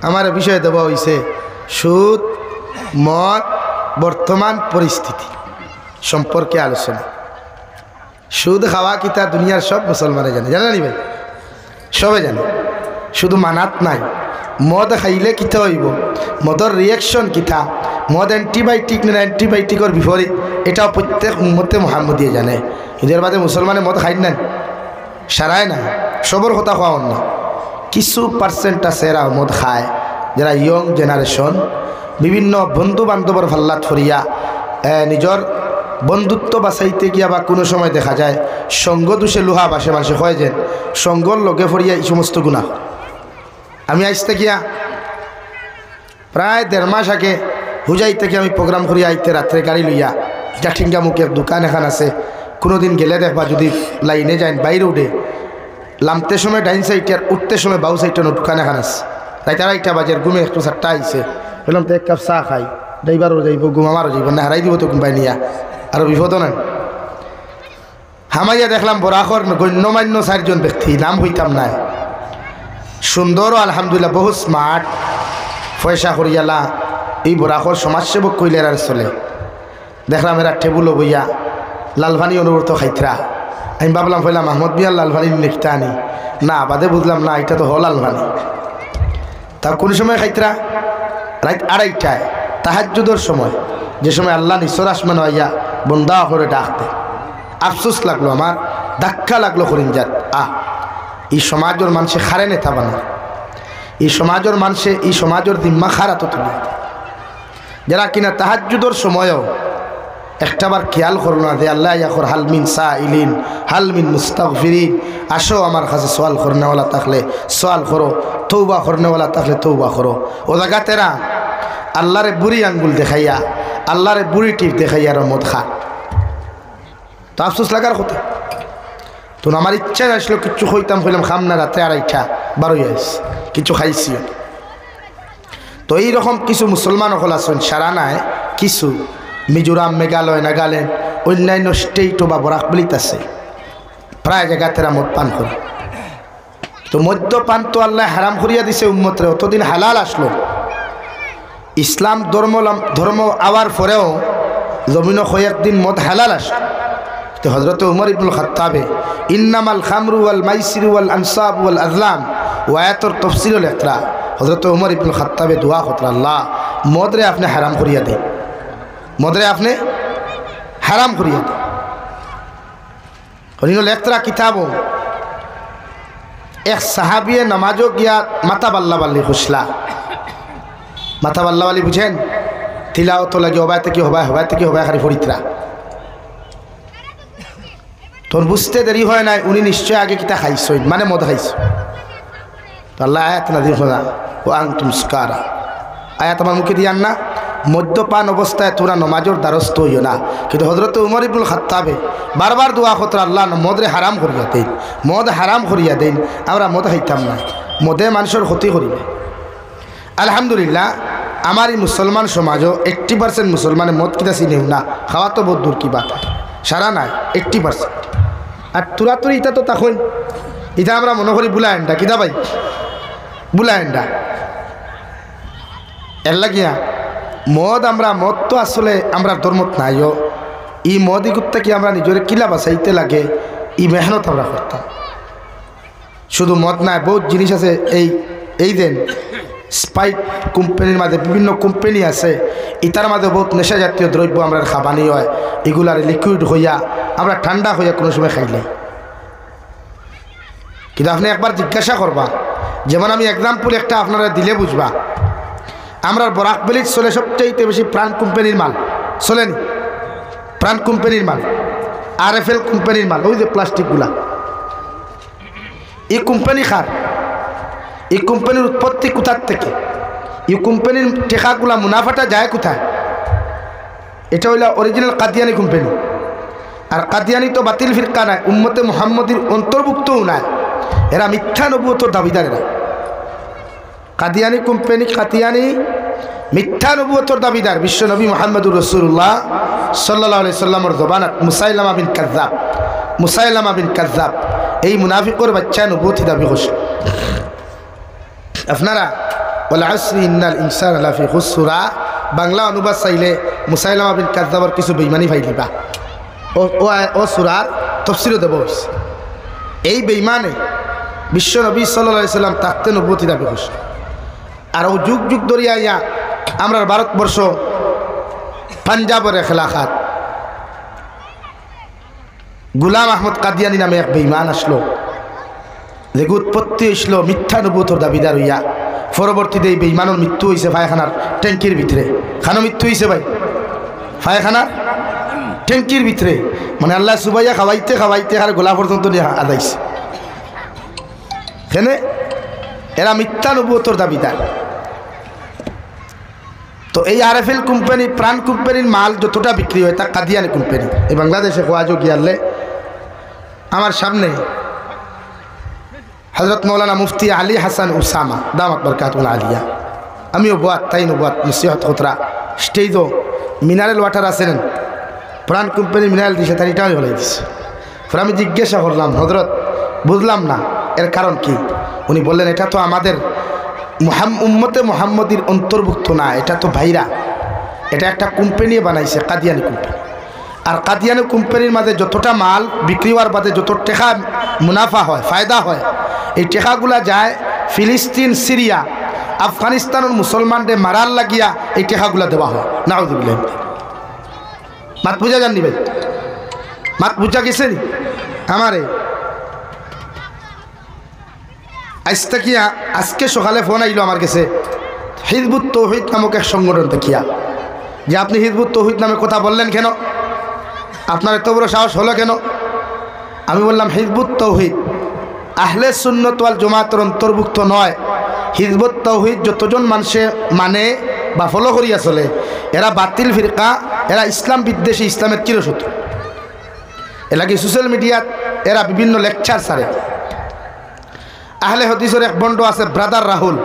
আমার বিষয় দেওয়া হয়েছে সুদ মদ বর্তমান পরিস্থিতি সম্পর্কে আলোচনা। সুদ খাওয়া কিতা দুনিয়ার সব মুসলমানে জানে, জানে নি ভাই? সবে জানে, শুধু মানাত নাই। মদ খাইলে কিতা হইব, মদর রিয়াকশন কিতা, মদ অ্যান্টিবায়োটিক না অ্যান্টিবায়োটিকের বিপরীত, এটাও প্রত্যেক উম্মতে মুহাম্মদীয়ে জানে। এদের বাদে মুসলমানে মদ খাই না, সারায় না, সবর কথা খাওয়ান না। কিছু পার্সেন্ট আছে এরা মদ খায়, যারা ইয়ং জেনারেশন, বিভিন্ন বন্ধু বান্ধবর ফাল্লাত ফরিয়া নিজের বন্ধুত্ব বাঁচাইতে গিয়া বা কোনো সময় দেখা যায় সঙ্গ দোষে লোহা বাসে মানুষে হয় যেন সঙ্গর লগে ফরিয়া এই সমস্ত গুণা। আমি আইসতে গিয়া প্রায় 1.5 মাস আগে হুজাই থেকে আমি প্রোগ্রাম করি আইতে রাত্রে গাড়ি লইয়া জাঠিঙ্গা মুখের দোকান এখান আছে, কোনোদিন গেলে দেখবা যদি লাইনে যান বাইরে উঠে লামতে সময় ডাইন সাইড আর উঠতে সময় বাউ সাইড দোকান এখান আছে। রাইতে 2:30 বাজের ঘুমে একটু 4টা আইসে, বললাম তো 1 কাপ চা খাই, ড্রাইভারও যাইব ঘুম আমারও যাইব না, হারাই দিব তো কোম্পানি নিয়া, আরও বিপদ নাই। হামাইয়া দেখলাম বরাখর গণ্যমান্য 4 জন ব্যক্তি, নাম হইতাম নাই, সুন্দরও আলহামদুলিল্লাহ বহু স্মার্ট, পয়সা করিয়ালা এই বরাখর সমাজসেবক কইলে আর চলে। দেখলাম এরা টেবুলও বইয়া লালভানি অনুব্রত খাইতরা। আমি ভাবলাম ফেলাম আহমদ বিয়ার লালভানি লিখতে আনি না, বাদে বুঝলাম না এটা তো হ লালভানি। তা কোন সময় খাইতরা? রাত 2:30টায় তাহাজ্জুদের সময়, যে সময় আল্লাহ নিসর আসমান হইয়া বন্দা করে ডাকতে। আফসোস লাগলো আমার, ধাক্কা লাগলো করিমজাত। এই সমাজের মানুষে খারে নেতা বানা, এই সমাজের মানুষে এই সমাজের দিম্মা খারাত তুলে, যারা কিনা তাহাজ্জুদের সময়ও একটাবার খেয়াল করল না যে আল্লাহ ইয়াখর হালমিন সাইলিন হালমিন মুস্তাগফিরিন, আসো আমার কাছে সওয়াল করনেওয়ালা থাকলে সওয়াল করো, তৌবা করনেওয়ালা থাকলে তৌবা করো। ও জায়গাতেরা আল্লাহরে বুড়ি আঙ্গুল দেখাইয়া, আল্লাহরে বুড়ি টিপ দেখাইয়া আর মদ খা। তো আফসোস লাগার কথা। তো আমার ইচ্ছা আসলো কিচ্ছু হইতাম, হইলাম খাম না, রাতে 2:30 12 আইস কিছু খাইছি। তো এইরকম কিছু মুসলমান হল আছেন, সারা নাই কিছু মিজোরাম, মেঘালয়, নাগাল্যান্ড, অন্যান্য স্টেটও বা বরাকবলিত আছে, প্রায় জায়গাতেরা মদ পান করে। তো মদ্যপান তো আল্লাহ হারাম করিয়া দিছে উম্মতরে, অতদিন হালাল আসলো। ইসলাম ধর্ম আওয়ার পরেও জমিন কয়েকদিন মদ হালাল আসলো। তো হজরত উমর ইবনুল খাত্তাবে ইন্নামাল খামরু ওয়াল মাইসিরু ওয়াল আনসাব ওয়াল আজলাম ওয়ায়াতর তফসিলুল ইকরা, হজরত উমর ইবনুল খাত্তাবে দোয়া করতেন, আল্লাহ মদরে আপনি হারাম করিয়া দেন, মদরে আপনি হারাম করিয়া দেন। হরিনুল একতরা কিতাবও এক সাহাবিয়ে নামাজও গিয়া মাতা বাল্লা বাল্লি খুশলা। মাথা বাল্লা বাল্লি বুঝেন? তিলাওয়াত লাগে হবায় থেকে হবায় থেকে হবায় খালি ফরিতরা। তোর বুঝতে দেরি হয় নাই, উনি নিশ্চয় আগে কিতা খাইছেন, মানে মদ খাইছ। তো আল্লাহ আয়াত নাযিল করা, ও আনতুম সুকারা, আয়াত আমার মুখে দিয়ান না, মদ্যপান অবস্থায় তোরা নমাজের দ্বারস্থ হইও না। কিন্তু হজরত উমর ইবনুল খাত্তাবে বারবার দোয়া করতেন, আল্লাহ মদরে হারাম করিয়া দেন, মদ হারাম করিয়া দেন, আমরা মদ খাইতাম না, মদে মানুষের ক্ষতি করিবে। আলহামদুলিল্লাহ আমার এই মুসলমান সমাজও 80% মুসলমানে মদ কিতা চিনেও না, খাওয়া তো বহুত দূর কি বাত, সারা নাই 80%। আর তুরাতুরি ইটা তো তখন ইটা আমরা মনে করি বুলায়েন্ডা, কিতা ভাই বুলায়েন্ডা এর লাগিয়া মদ, আমরা মদ তো আসলে আমরা ধর্মত নাইও, এই মদ ইগুত্তা কি আমরা নিজের কিলা বাঁচাইতে লাগে, এই মেহনত আমরা করতাম। শুধু মদ নাই, বহুত জিনিস আছে। এই দেন স্পাইট কোম্পানির মাঝে বিভিন্ন কোম্পানি আছে, ইটার মাঝে বহুত নেশা জাতীয় দ্রব্য আমরা খাবানি হয়, এগুলার লিকুইড হইয়া আমরা ঠান্ডা হইয়া কোনো সময় খাইলে। কিন্তু আপনি একবার জিজ্ঞাসা করবা, যেমন আমি এক্সাম্পল একটা আপনারা দিলে বুঝবা, আমরা বরাকবলিত চলে সবচেয়ে বেশি প্রাণ কোম্পানির মাল চলেনি, প্রাণ কোম্পানির মাল, RFL কোম্পানির মাল, ওই যে প্লাস্টিকগুলা, এই কোম্পানি খার, এই কোম্পানির উৎপত্তি কোথার থেকে, এই কোম্পানির টেকাগুলা মুনাফাটা যায় কোথায়? এটা হইল অরিজিনাল কাদিয়ানি কোম্পানি। আর কাদিয়ানি তো বাতিল ফিরকা নাই, উম্মতে মুহাম্মদীর অন্তর্ভুক্তও নাই, এরা মিথ্যা নবুয়তের দাবিদার। এরা কাদিয়ানি কোম্পানি, কাদিয়ানি মিথ্যা নবুয়তের দাবিদার। বিশ্ব নবী মুহাম্মদুর রাসূলুল্লাহ সাল্লাল্লাহু আলাইহি সাল্লামের জবানত মুসাইলামা বিন কাযযাব এই মুনাফিকের বাচ্চা নবুয়তি দাবি করছে। আপনারা ওয়াল আসরি ইন্নাল ইনসানা লাফি খুসরা। বাংলা অনুবাদ চাইলে মুসাইলামা বিন কাযযাবের কিছু বেঈমানি ফাইলিবা ও সূরার তাফসীরও দেব। এই বেঈমানে বিশ্ব নবী সাল্লাল্লাহু আলাইহি সাল্লাম তাকতে নবুয়তি দাবি করছে। আর ও যুগ যুগ ধরিয়া ইয়া আমরা ভারতবর্ষ পাঞ্জাবের খেলাফত গুলাম আহমদ কাদিয়ানি নামে এক বেঈমান আসলো, যে উৎপত্তি হয়েছিল মিথ্যা নবুয়তের দাবিদার হইয়া। পরবর্তীতে এই বেঈমানের মৃত্যু হয়েছে পায়খানার ট্যাঙ্কির ভিতরে। খানো মৃত্যু হয়েছে ভাই পায়খানার ট্যাঙ্কির ভিতরে, মানে আল্লাহ সুবাইয়া খাওয়াইতে খাওয়াইতে আর গোলা পর্যন্ত নিয়ে আদাইছে। কেন? এরা মিথ্যা নবুয়তের দাবিদার। তো এই আরএফএল কোম্পানি প্রাণ কোম্পানির মাল যতটা বিক্রি হয় তা কাদিয়ানি কোম্পানি। এই বাংলাদেশে খোয়াজো গিয়ালে আমার সামনে হযরত মৌলানা মুফতি আলী হাসান উসামা দামাত বরকাতুল আলিয়া, আমিও বোয়াত তাই নবাত নসিহত খতরা স্টেজও মিনারেল ওয়াটার আছেন প্রাণ কোম্পানির মিনারেল দিছে, তার এটাও বলে দিছে। পরে আমি জিজ্ঞাসা করলাম, হযরত বুঝলাম না এর কারণ কি? উনি বললেন, এটা তো আমাদের উম্মতে মুহাম্মদীর অন্তর্ভুক্ত না, এটা তো ভাইরা, এটা একটা কোম্পানি বানাইছে কাদিয়ানি কোম্পানি। আর কাদিয়ানি কোম্পানির মাঝে যতটা মাল বিক্রি হওয়ার বাদে যত টাকা মুনাফা হয় ফায়দা হয়, এই টাকাগুলা যায় ফিলিস্তিন, সিরিয়া, আফগানিস্তানের মুসলমানদের মারার লাগিয়া এই টাকাগুলা দেওয়া হয়। নাউযুবিল্লাহ। মাত বুঝা জাননি ভাই? মাত বুঝা গেছে নি আমারে? আজকে সকালে ফোন আইলো আমার কাছে হিজবুত তৌহিদ নামক এক সংগঠন দেখিয়া, যে আপনি হিজবুত তৌহিদ নামে কথা বললেন কেন? আপনার এত বড় সাহস হলো কেন? আমি বললাম, হিজবুত তৌহিদ আহলে সুন্নাত ওয়াল জামাতের অন্তর্ভুক্ত নয়। হিজবুত তৌহিদ যতজন মানুষে মানে বা ফলো করিয়া চলে, এরা বাতিল ফিরকা, এরা ইসলাম বিদ্বেষী, ইসলামের চিরশত্রু। এলাকি সোশ্যাল মিডিয়াত এরা বিভিন্ন লেকচার ছাড়ে। আহলে হাদিসের এক বন্ড আছে ব্রাদার রাহুল,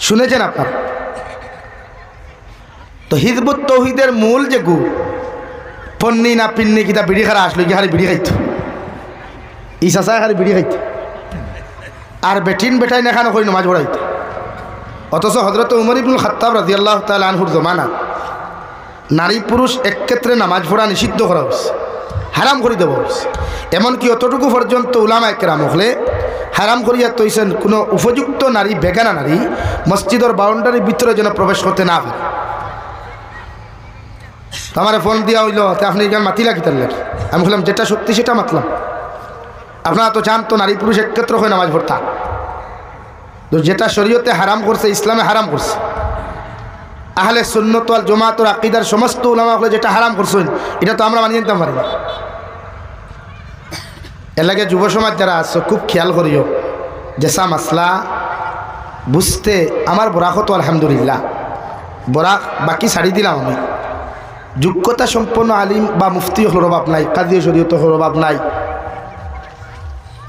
শুনেছেন আপনার? তো হিজবুত তৌহিদের মূল যে গু পন্নি না পিন্নি কিতা বিড়ি খারা আসলো কি হারি বিড়ি খাইত, ই চাচায় হারি বিড়ি খাইত, আর বেটিন বেটাই নেখানো করে নমাজ পড়াইত। অথচ হযরত উমর ইবনুল খাত্তাব রাদিয়াল্লাহু তাআলা আনহুর জমানা নারী পুরুষ এক ক্ষেত্রে নামাজ পড়া নিষিদ্ধ করা হয়েছে, হারাম করে দেওয়া হয়েছে। এমনকি অতটুকু পর্যন্ত উলামায়ে কেরাম হলে হারাম করিয়া তৈছেন কোনো উপযুক্ত নারী, বেগানা নারী মসজিদের বাউন্ডারির ভিতরে যেন প্রবেশ করতে না পারে। আমার ফোন দিয়া হইল, আপনি এখানে মাতিলা কিতার লাগে? আমি বললাম, যেটা সত্যি সেটা মাতলাম। আপনারা তো জান তো নারী পুরুষ একত্র হয়ে নামাজ পড়তা, তো যেটা শরীয়তে হারাম করছে, ইসলামে হারাম করছে, আহলে সুন্নাত ওয়াল জামাতের আকীদার সমস্ত উলামা হলে যেটা হারাম করছেন, এটা তো আমরা মানিয়ে নিতে পারি না। এর লাগে যুব সমাজ যারা আছে খুব খেয়াল করিও, যেসা মাসলা বুঝতে আমার বরাকত আলহামদুলিল্লাহ, বরাক বাকি ছাড়ি দিলাম আমি। যোগ্যতা সম্পন্ন আলিম বা মুফতি হল অভাব নাই, কাজী শরীয়ত হল অভাব নাই।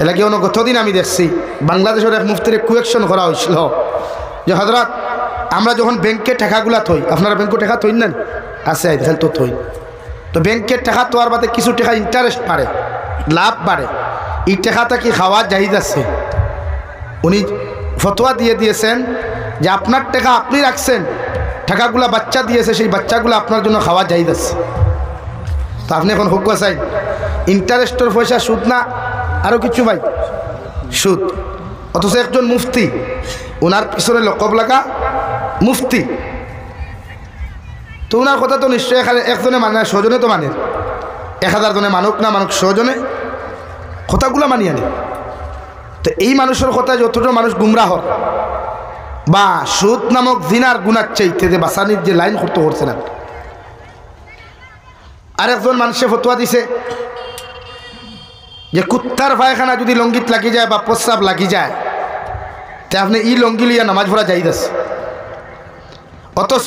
এলাকি অন্য গতদিন আমি দেখছি বাংলাদেশের এক মুফতির কুয়েকশন করা হয়েছিল যে, হযরত আমরা যখন ব্যাংকে টাকাগুলা থই, আপনারা ব্যাংকে টাকা থই না? আছে আইতেন তো থই। তো ব্যাংকের টাকা তোয়ার বাদে কিছু টাকা ইন্টারেস্ট বাড়ে, লাভ বাড়ে। এই টাকাটা কি খাওয়া জায়েজ আছে? উনি ফতোয়া দিয়ে দিয়েছেন যে আপনার টাকা আপনি রাখছেন, টাকাগুলা বাচ্চা দিয়েছে, সেই বাচ্চাগুলো আপনার জন্য খাওয়া জায়েজ আছে। তো আপনি এখন হুকুম চাই ইন্টারেস্টের পয়সা সুদ না আরও কিছু? ভাই সুদ। অথচ একজন মুফতি, ওনার পিছনে লকব লাগা মুফতি, তো ওনার কথা তো নিশ্চয়ই একজনে মানে, ছজনে তো মানে, 1000 জনে মানুক না মানুক, 100 জনে কথাগুলো মানিয়ে আনে। তো এই মানুষের কথা যতটা মানুষ গুমরাহ বা সুদ নামক জিনার গুনার চাইতে যে বাসানির যে লাইন করতে করছে না। আরেকজন মানুষে ফতোয়া দিছে যে কুত্তার পায়খানা যদি লঙ্গিত লাগি যায় বা প্রস্রাব লাগি যায়, তে আপনি ই লঙ্গি লিয়া নামাজ পড়া জায়েজ আছে। অথচ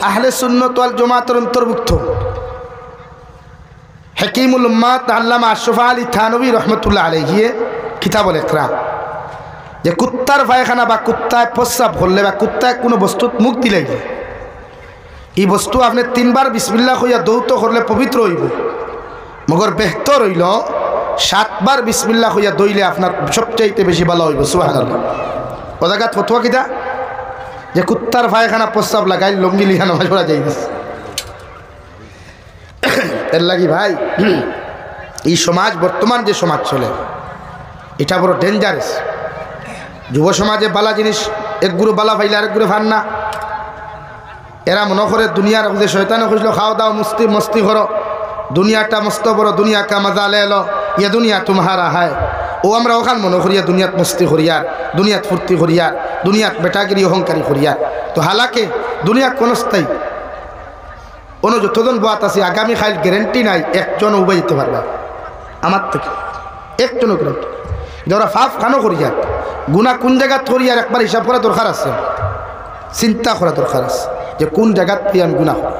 আহলে সুন্নাত ওয়াল জামাতের অন্তর্ভুক্ত হাকিমুল উম্মাত আল্লামা আশরাফ আলী থানভী রহমতুল্লাহ আলাইহি কিতাবুল ইকরাম, যে কুত্তার পায়খানা বা কুত্তায় প্রস্রাব করলে বা কুত্তায় কোনো বস্তুত মুখ দিলে, এই বস্তু আপনি 3 বার বিসমিল্লাহ কইয়া দৌত করলে পবিত্র হইব, মগর বেহতর হইল 7 বার বিসমিল্লাহ কইয়া দইলে আপনার সবচাইতে বেশি ভালো হইব। সুবহানাল্লাহ। ও জায়গাত ফতুয়া কিতা যে কুত্তার পায়খানা প্রস্তাব লাগাই লঙ্গি লিখা নামাজ পড়া যাই এর লাগি ভাই এই সমাজ বর্তমান যে সমাজ চলে এটা বড় ডেঞ্জারাস। যুব সমাজে বালা জিনিস এক গুরু বালা পাইলে আরেক গুরু ফান না। এরা মনে করে দুনিয়ার যে শয়তানে খুঁজলো খাও দাও মস্তি মস্তি করো, দুনিয়াটা মস্ত বড়, দুনিয়া কা মজা লে লো, ইয়ে দুনিয়া তোমারা হায়। ও আমরা ওখান মনে করিয়া দুনিয়াত মস্তি করিয়ার, দুনিয়াত ফুর্তি করিয়ার, দুনিয়াত বেটাগিরি অহংকারী করিয়ার। তো হালাকে দুনিয়া কোন স্থায়ী অন্য যতজন বাত আছে আগামী খাইল গ্যারেন্টি নাই একজন উবাই যেতে পারবে আমার থেকে, একজনও গ্যারেন্টি। যারা ফাফ খানো করিয়ার, গুণা কোন জায়গাত করিয়ার একবার হিসাব করা দরকার আছে, চিন্তা করা দরকার আছে যে কোন জায়গাত পেয়ে আমি গুণা করি।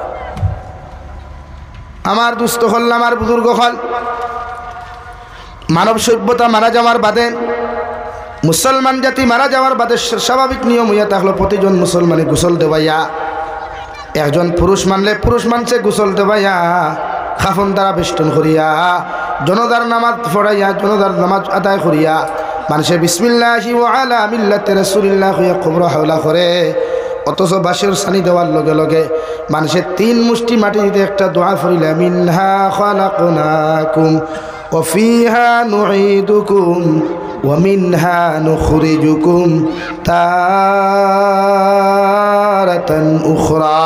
আমার দুস্থ হল, আমার বুজুর্গ হল, মানব সভ্যতা মারা যাওয়ার বাদে, মুসলমান জাতি মারা যাওয়ার বাদে স্বাভাবিক নিয়ম হইয়া থাকলো প্রতিজন মুসলমানে গোসল দেওয়াইয়া, একজন পুরুষ মানলে পুরুষ মানছে গোসল দেওয়াইয়া, খাফন দ্বারা বেষ্টন করিয়া, জনদার নামাজ পড়াইয়া, জনদার নামাজ আদায় করিয়া, মানুষে বিসমিল্লাহি ওয়া আলা মিল্লাতি রাসূলিল্লাহ হইয়া কবর হাওলা করে। অথচ বাঁশের সানি দেওয়ার লগে লগে মানুষের 3 মুষ্টি মাটি দিতে একটা দোয়া পড়িলে মিনহা খালাকনাকুম ওয়া ফিহা নুঈদুকুম ওয়া মিনহা নুখরিজুকুম তারাতান উখরা।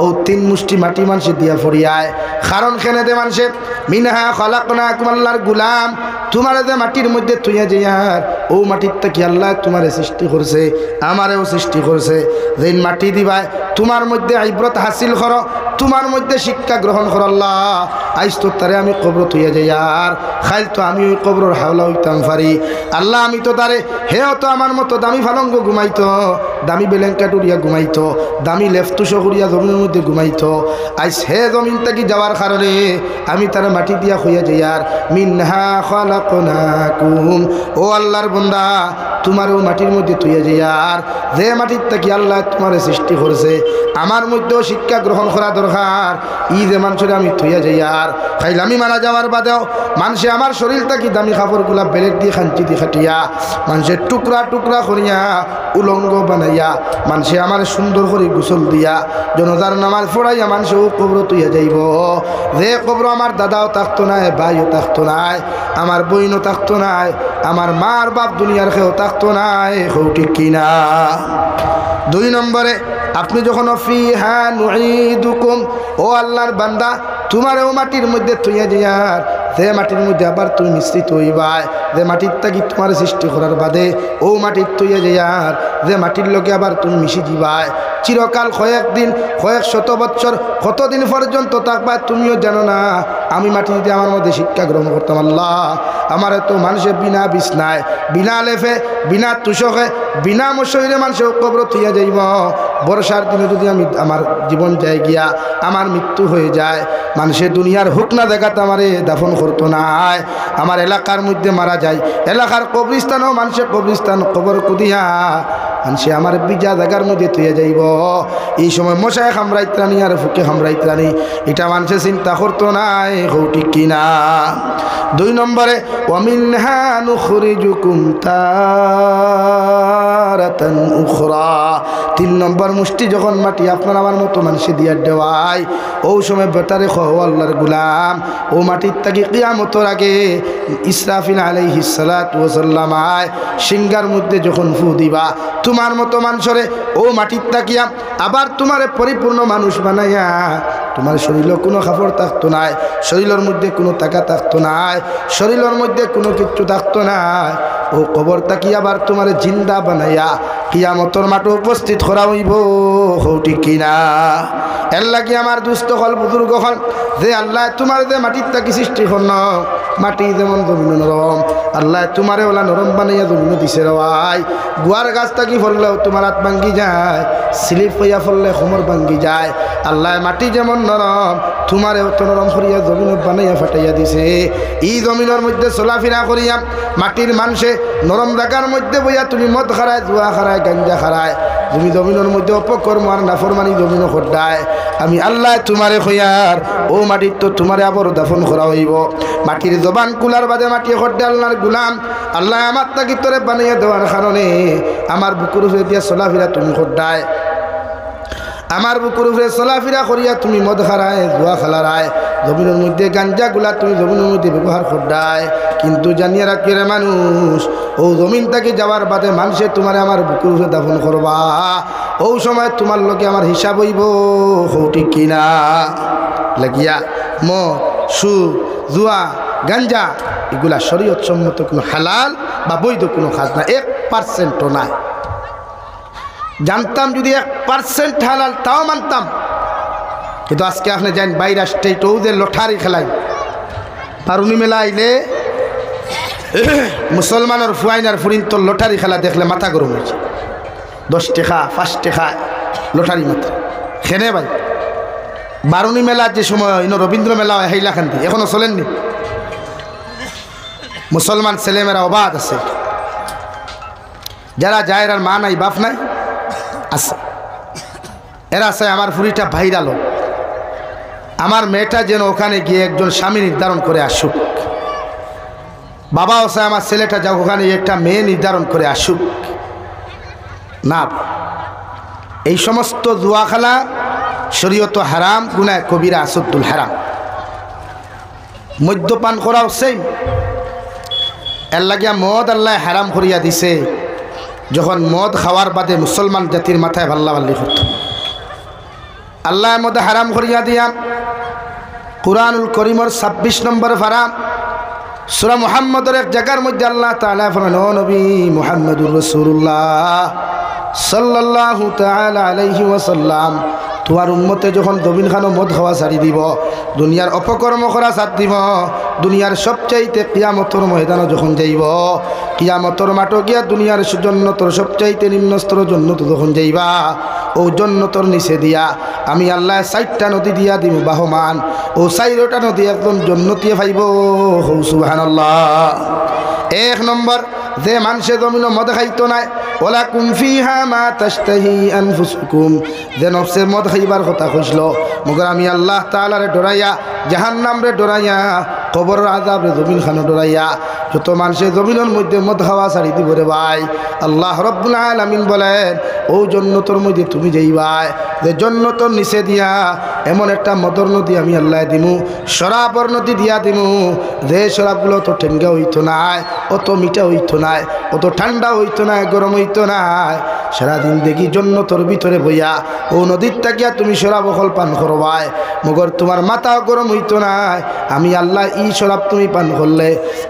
ও 3 মুষ্টি মাটি মানুষে দিয়া ফরিয়ায়, কারণ খেনে দে মানুষে মিনহা খালাকনাকুম, আল্লাহর গুলাম তোমারে যে মাটির মধ্যে তুইয়া যাইয়ার, ও মাটির থেকে আল্লাহ তোমারে সৃষ্টি করছে, আমারেও সৃষ্টি করছে। যেই মাটি দিবাই তোমার মধ্যে ইবরত হাসিল করো, তোমার মধ্যে শিক্ষা গ্রহণ করো। আল্লাহ আইস তো তারে আমি কবর তুইয়া যাইয়ার, খাইল তো আমি ওই কবরের হাওলা হইতাম পারি। আল্লাহ আমি তো তারে, হেও তো আমার মতো দামি ফালঙ্গ ঘুমাইতো, দামি বেলেঙ্কাট উড়িয়া ঘুমাইতো, দামি লেফতুসো করিয়া জমিনের মধ্যে ঘুমাইতো। আইস হে জমিন থেকে যাওয়ার কারণে আমি তারা মাটি দিয়া হইয়া যাইয়ার। মিনহা খালাকনাকুম, ও আল্লাহর বান্দা তোমারও মাটির মধ্যে তুইয়া যাইয়ার, যে মাটির থেকে আল্লাহ তোমারে সৃষ্টি করছে, আমার মধ্যেও শিক্ষা গ্রহণ করা দরকার। ই যে মানুষের আমি তুইয়া যাইয়ার, খাইল আমি মারা যাওয়ার বাদেও মানুষে আমার শরীর থেকে দামি কাপড়গুলা বেলেট দিয়ে খাঞ্চি দিয়ে খাটিয়া, মানুষের টুকরা টুকরা করিয়া উলঙ্গ বানাইয়া, মানুষে আমার সুন্দর করে গোসল দিয়া, জনতার নামাজ পড়াইয়া মানুষেও কবর তুইয়া যাইব। যে কবর আমার দাদাও থাকতো নাই, ভাইও থাকতো নাই, আমার বইনও থাকতো নাই, আমার মার বাপ দুনিয়ার কেউ থাকতো নাই, কেউ ঠিক কিনা। 2 নম্বরে আপনি যখন ফিহা নুঈদুকুম, ও আল্লাহর বান্দা তোমারও মাটির মধ্যে তুইয়া যাইয়ার, যে মাটির মধ্যে আবার তুমি মিশ্রিত হইবাই, যে মাটির তাকি তোমার সৃষ্টি করার বাদে ও মাটির তুইয়া যাইয়ার, যে মাটির লোকে আবার তুমি মিশি দিবাই চিরকাল, কয়েকদিন কয়েক শত বৎসর কতদিন পর্যন্ত থাকবা তুমিও জানো না। আমি মাটি দিতে আমার মধ্যে শিক্ষা গ্রহণ করতাম। আল্লাহ আমার তো মানুষের বিনা বিছনায়, বিনা লেফে, বিনা তুষকে, বিনা মশইরে মানুষের কবর তুইয়া যাইব। বর্ষার দিনে যদি আমি আমার জীবন যায় গিয়া আমার মৃত্যু হয়ে যায়, মানুষের দুনিয়ার হুক না দেখাতে আমারে দাফন করতো নাই। আমার এলাকার মধ্যে মারা যায়, এলাকার কবরিস্তানও মানুষের কবরিস্তান কবর কুদিয়া মানুষে আমার বিজা জায়গার মধ্যে তুইয়া যাইব। এই সময় মশায় খামরাইত্রানি আর ফুকে খামরাইত্রানি, এটা মানুষে চিন্তা করতো নাই, হৌ ঠিক কিনা। 2 নম্বরে ওয়ামিনহা নুখরিজুকুম তারাতান উখরা। 3 নম্বর মুষ্টি যখন মাটি আপনার আমার মতো মানুষে দিয়া দেওয়ায়, ও সময় বেটারে খো আল্লাহর গুলাম, ও মাটির তাকে কিয়ামতের আগে ইসরাফিল আলাইহিস সালাতু ওয়াস সালাম আয় সিংহার মধ্যে যখন ফু দিবা, তোমার মতো মানুষরে ও মাটির তাকিয়া আবার তোমারে পরিপূর্ণ মানুষ বানাইয়া, তোমার শরীরে কোনো কাপড় থাকতো নাই, শরীরের মধ্যে কোনো টাকা থাকতো নাই, শরীরের মধ্যে কোনো কিচ্ছু থাকতো নাই, ও কবর তাকিয়া আবার তোমার জিন্দা বানাইয়া কিয়ামতের মাঠে উপস্থিত করা হইব, ঠিক কিনা। এর লাগি আমার দুস্থ হল বুজুর্গ হল, যে আল্লাহ তোমার যে মাটির তাকি সৃষ্টি করল, মাটি যেমন জমিন নরম, আল্লাহ তোমারে ওলা নরম বানাইয়া জমিন দিছে রওয়াই। গুয়ার গাছ থাকি ফললেও তোমার হাত ভাঙ্গি যায়, স্লিপ হইয়া ফললে কোমর ভাঙ্গি যায়। আল্লাহ মাটি যেমন নরম, তোমারেও তো নরম করিয়া জমিন বানাইয়া ফাটাইয়া দিছে। এই জমিনের মধ্যে চলাফেরা করিয়া মাটির মানুষে নরম জায়গার মধ্যে বইয়া তুমি মদ খারায়, জুয়া খারায়, গাঞ্জা খারায়, তুমি জমিনের মধ্যে অপকর্ম আর নাফরমানি জমিনও খড্ডায়। আমি আল্লাহ তোমারে হইয়ার ও মাটির তো তোমারে আবার দাফন করা হইব মাটির জবান কুলার বাদে মাটি হড্ডে আল্লাহর গুলাম আল্লাহ আমার তাকি তোরে বানিয়ে দেওয়ার কারণে আমার বুকুর উপরে দিয়া চলাফেরা তুমি হড্ডায় আমার বুকুর উপরে চলাফেরা করিয়া তুমি মদ খারায় জুয়া খেলারায় জমিনের মধ্যে গাঞ্জা গুলা তুমি জমিনের মধ্যে ব্যবহার করডায় কিন্তু জানিয়ে রাখি রে মানুষ ও জমিন থেকে যাওয়ার বাদে মানুষে তোমার আমার বুকুর উপরে দাফন করবা ও সময় তোমার লোকে আমার হিসাব হইব ঠিক কিনা লাগিয়া মদ সুদ জুয়া গাঞ্জা এগুলা শরীয়ত সম্মত কোনো হালাল বা বৈধ কোনো কাজ না 1%ও নাই জানতাম যদি 1% হালাল তাও মানতাম কিন্তু আজকে আপনি জানেন বাইরে স্টেট ওদের লটারি খেলাই পারুনি মেলা আইলে মুসলমানের ফুয়াইনার ফুরিন তো লটারি খেলা দেখলে মাথা গরম হয়েছে 10 টাকা 5 টাকা লটারি মাত্র খেনে ভাই বারুনি মেলা যে সময় রবীন্দ্র মেলা হয় হাইলাকান্দি এখনো চলেননি মুসলমান ছেলেমেয়েরা অবাধ আছে যারা যায় আর মা নাই বাপ নাই আছে এরা আছে আমার ফুরিটা ভাইরাল আমার মেয়েটা যেন ওখানে গিয়ে একজন স্বামী নির্ধারণ করে আসুক বাবাও চায় আমার ছেলেটা যাও ওখানে একটা মেয়ে নির্ধারণ করে আসুক না এই সমস্ত জুয়া খেলা শরীয়ত হারাম গুনাহ কবিরা আসুদ্দুল হারাম মদ্যপান করাও সেম এর লাগিয়া মদ আল্লাহ হারাম করিয়া দিছে যখন মদ খাওয়ার বাদে মুসলমান জাতির মাথায় ভাল্লা ভাল্লি করত আল্লাহ মদ হারাম করিয়া দিয়া কুরআনুল করিমর 26 নম্বর পারা সূরা মুহাম্মদের এক জায়গার মধ্যে আল্লাহ তাআলা ফরমান ও নবী মুহাম্মদুর রাসূলুল্লাহ সাল্লাল্লাহু তাআলা আলাইহি ওয়াসাল্লাম তোমার উম্মতে যখন জমিন খানো মদ খাওয়া ছাড়ি দিব দুনিয়ার অপকর্ম করা ছাড় দিব দুনিয়ার সবচাইতে কিয়ামতের ময়দানে যখন যাইব কিয়ামতের মাঠে গিয়া দুনিয়ার সুজন্নতর সবচাইতে নিম্নস্তর জন্নত যখন যাইবা ও জন্নতর নিচে দিয়া আমি আল্লাহ 4টা নদী দিয়া দিব বাহমান ও 4টা নদী একদম জন্নতিয়ে পাইব সুবহানাল্লাহ 1 নম্বর যে মানুষে জমিন মদ খাইতো নাই ওয়ালাকুম ফিহা মা তাশতাহি আনফুসুকুম যে নফসে মদ খাইবার কথা কইছিল মগর আমি আল্লাহ তাআলারে ডরাইয়া জাহান্নামরে ডরাইয়া কবরের আযাবরে জমিন খানো ডরাইয়া যত মানুষে জমিনের মধ্যে মদ খাওয়া ছাড়ি দিব রে ভাই আল্লাহ রাব্বুল আলামিন বলেন ও জন্নতর মধ্যে তুমি যাইবাই যে জন্নতর নিচে দিয়া এমন একটা মদর নদী আমি আল্লাহ দিমু শরাবর নদী দিয়া দিমু যে শরাবগুলো তো ঠেঙ্গা হইতো নাই অত মিঠা হইতো নাই অত ঠান্ডা হইতো না গরম হইতো না সারাদিন দেখি জন্নতর ভিতরে বইয়া ও নদীর তাকিয়া তুমি শরাব অকল পান করবাই মগর তোমার মাথা গরম হইতো না আমি আল্লাহ ই শরাব তুমি পান করলে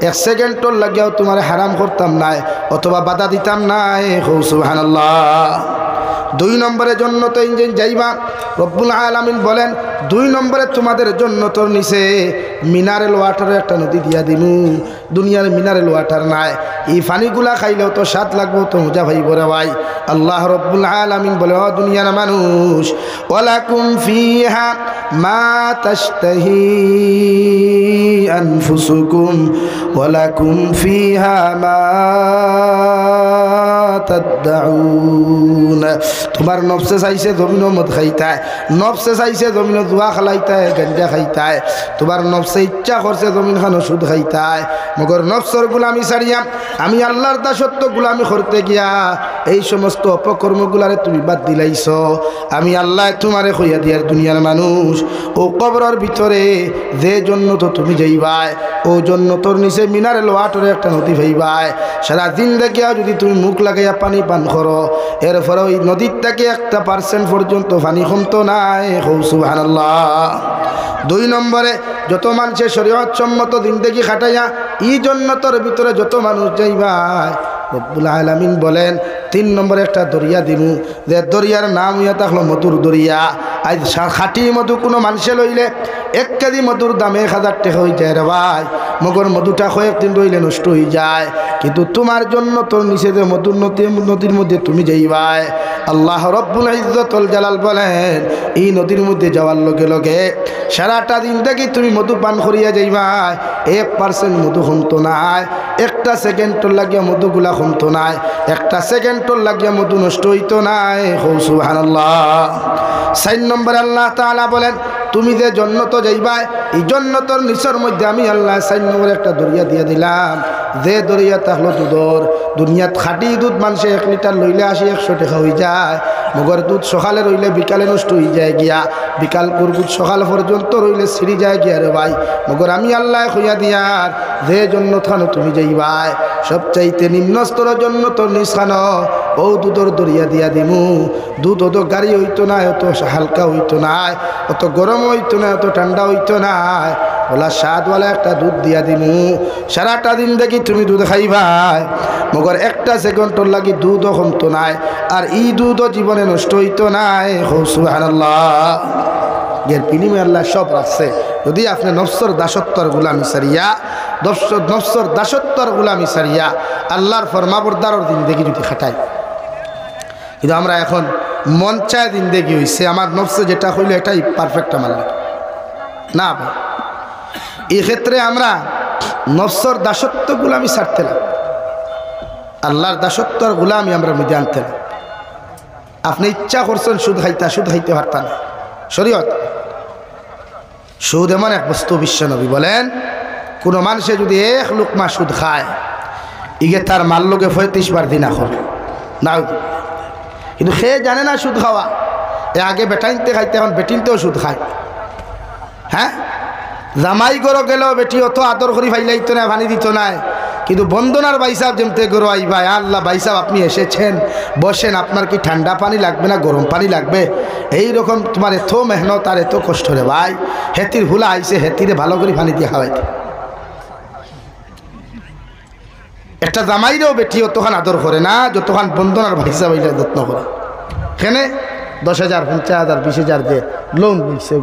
1 সেকেন্ডর লাগিয়াও তোমার হারাম করতাম নাই অথবা বাধা দিতাম নাই সুবহানাল্লাহ 2 নম্বরের জন্য তো ইঞ্জিন যাইবা রব্বুল আলামিন বলেন 2 নম্বরে তোমাদের জন্য তোর নিচে মিনারেল ওয়াটারের একটা নদী দিয়া দিমু দুনিয়ার মিনারেল ওয়াটার নাই এই পানিগুলা খাইলেও তো স্বাদ লাগবো তো মজা ভাই বরে ভাই আল্লাহ রব্বুল আলামিন বলে ও দুনিয়ার মানুষ ওয়ালাকুম ফিহা মা তাশতাহি আনফুসুকুম ওয়ালাকুম ফিহা মা তাদউন তোমার নফসে চাইছে জমিন মদ খাইতায় নফসে চাইছে জমিন জুয়া খালাইতায় গাঞ্জা খাইতায় তোমার নফসে ইচ্ছা করছে জমিন খানো সুদ খাইতায় মগর নফসর গুলামি ছাড়িয়া আমি আল্লাহর দাসত্ব গুলামি করতে গিয়া এই সমস্ত অপকর্মগুলারে তুমি বাদ দিলাইছ আমি আল্লাহ তোমারে কইয়া দিয়ার দুনিয়ার মানুষ ও কবরের ভিতরে যে জন্য তো তুমি যাইবাই ও জন্য তোর নিচে মিনারেল ওয়াটারে একটা নদী ভাইবাই সারা জিন্দেগি যদি তুমি মুখ লাগাইয়া পানি পান করো এরপরে ওই নদীর থেকে 1% পর্যন্ত পানি কমতো নাই সুবহানাল্লাহ 2 নম্বরে যত মানুষের শরীয়ত সম্মত জিন্দেগি খাটাইয়া এই জন্নতর ভিতরে যত মানুষ যাইবাই রব্বুল আলামিন বলেন 3 নম্বরে একটা দরিয়া দিমু যে দরিয়ার নাম হইয়া থাকলো মধুর দরিয়া আজ খাঁটি মধু কোনো মানুষে লইলে 1 কেজি মধুর দাম 1000 টাকা হয়ে যায় রে ভাই মগর মধুটা কয়েকদিন রইলে নষ্ট হয়ে যায় কিন্তু তোমার জন্য তোর নিচে যে মধুর নদীর মধ্যে তুমি যাইবাই আল্লাহ রব্বুল ইজ্জতুল জালাল বলেন এই নদীর মধ্যে যাওয়ার লগে লগে সারাটা দিন থেকে তুমি মধু পান করিয়া যাইবাই 1% মধু কমতো নাই একটা সেকেন্ডর লাগিয়া মধুগুলা কমতো নাই, একটা সেকেন্ডর লাগিয়া মধু নষ্ট হইতো নাই। সুবহানাল্লাহ। 4 নম্বরে আল্লাহ তাআলা বলেন, তুমি যে জন্নত যাইবাই, এই জন্নতর নিচের মধ্যে আমি আল্লাহ 4 নম্বরে একটা দরিয়া দিয়ে দিলাম। যে দরিয়া থাকলো দুধর। দুনিয়াত খাটি দুধ মানুষে 1 লিটার লইলে 80-100 টাকা হয়ে যায়। মগর দুধ সকালে রইলে বিকালে নষ্ট হয়ে যায় গিয়া, বিকাল কুরকুত সকাল পর্যন্ত রইলে ছিঁড়ি যায় গিয়া রে ভাই। মগর আমি আল্লাহ হইয়া দিয়ার যে জন্নত খানো তুমি যাইবাই, সবচাইতে নিম্ন স্তরের জন্নত নিচ খানো ও দুধর দরিয়া দিয়া দিমু। দুধ অত গাড়ি হইতো না, অত হালকা হইতো না, অত গরম হইতো না, অত ঠান্ডা হইতো না, ওলা স্বাদওয়ালা একটা দুধ দিয়া দিমু। সারাটা দিন দেখি তুমি দুধ খাইবাই, মগর একটা সেকেন্ডর লাগি দুধও কমতো নাই, আর এই দুধও জীবনে নষ্ট হইতো নাই। সুবহানাল্লাহ। এর বিনিময়ে আল্লাহ সব রাখছে। যদি আপনি নফসর দাসত্বর গুলামি সারিয়া, নফসর দাসত্বর গুলামি সারিয়া আল্লাহর ফরমাবরদারর জিন্দেগি যদি খাটাই। কিন্তু আমরা এখন মন চায় জিন্দেগি হইছে, আমার নফসে যেটা হইলো এটাই পারফেক্ট আমার লাগে না ভাই। এই ক্ষেত্রে আমরা নফসর দাসত্ব গুলামি ছাড়তে না, আল্লাহর দাসত্বর গুলামি আমরা মধ্যে আনতে না। আপনি ইচ্ছা করছেন সুদ খাইতে পারতেন না। শরীয়ত সুদ এমন এক বস্তু, বিশ্বনবী বলেন কোনো মানুষে যদি 1 লুকমা সুদ খায়, ইগে তার মাল লোকে 35 বার দিনা করে না। কিন্তু সে জানে না সুদ খাওয়া। আগে বেটাইনতে খাইতে, এখন বেটিনতেও সুদ খায়। হ্যাঁ, জামাই গরো গেল বেটি অত আদর করি ফাইলাইতো না, পানি দিত না। কিন্তু বন্দনার ভাইসাব যেমতে গরো আইবা, আল্লাহ ভাইসাব আপনি এসেছেন, বসেন, আপনার কি ঠান্ডা পানি লাগবে না গরম পানি লাগবে? এইরকম তোমার এত মেহনত আর এত কষ্ট রে ভাই। হেতির হুলা আইসে, হেতিরে ভালো করে পানি দিয়ে খাওয়াইতে। একটা জামাইরেও বেটি অতখান আদর করে না যতখান বন্দনার ভাইসাব এইটা যত্ন করে। এখানে 10,000, 50,000, 20,000 দিয়ে লোন দিচ্ছে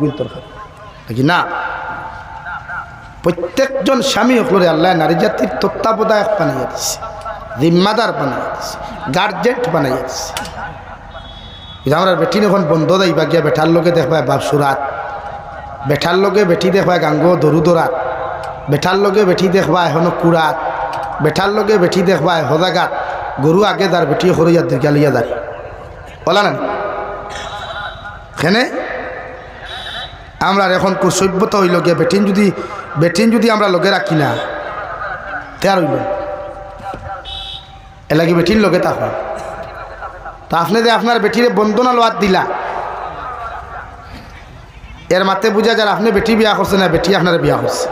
নাকি না? প্রত্যেকজন স্বামী হকলরে আল্লাহ নারী জাতির তত্ত্বাবধায়ক বানাইয়া দিচ্ছে, জিম্মাদার বানাইয়া দিচ্ছে, গার্জেন্ট বানাইয়া দিচ্ছে। আমরা বেটি এখন বন্ধ দেইবা গিয়া বেঠার লোকে দেখবা বাপ সুরাত, বেঠার লোকে বেটি দেখবা গাঙ্গ দরুদরাত, বেঠার লোকে বেটি দেখবা এখনো কুড়াত, বেঠার লোকে বেটি দেখবা হজাগাত। গরু আগে যার বেটি হরিয়া দীর্ঘালিয়া দাঁড়ি বলা না। এখানে আমরা এখন সভ্যতা হইল গিয়া বেটিন যদি আমরা লগে রাখি না তার হইল এলাকি বেটির লগে থাকুন। তা আপনি যে আপনার বেটিরে বন্দনা লোয়াত দিলা, এর মাতে বুঝা যার আপনি বেটি বিয়া করছে না বেটি আপনার বিয়া করছে,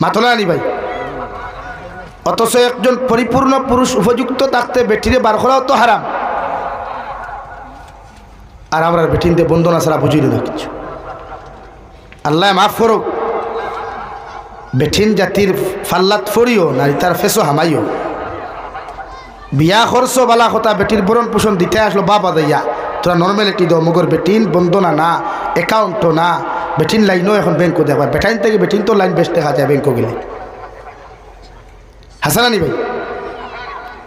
মাতলা আনি ভাই। অথচ একজন পরিপূর্ণ পুরুষ উপযুক্ত থাকতে বেটিরে বার করাও তো হারাম। আর আমরা বেটিনতে বন্দনা ছাড়া বুঝিল না কিছু। আল্লাহ মাফ করুক। বেঠিন জাতির ফাল্লাত ফরিও নারী তার ফেসো হামাইও। বিয়া খরচ বালা কথা, বেটির বরণ পোষণ দিতে আসলো বাবা দইয়া তোরা নর্মালিটি দো, মগর বেটিন বন্দনা না, অ্যাকাউন্টও না, বেটিন লাইনও এখন ব্যাংকও দেখবা। বেটাইন থেকে বেটিন তো লাইন বেশ দেখা যায় ব্যাংকও গেলে। হাসানানি ভাই,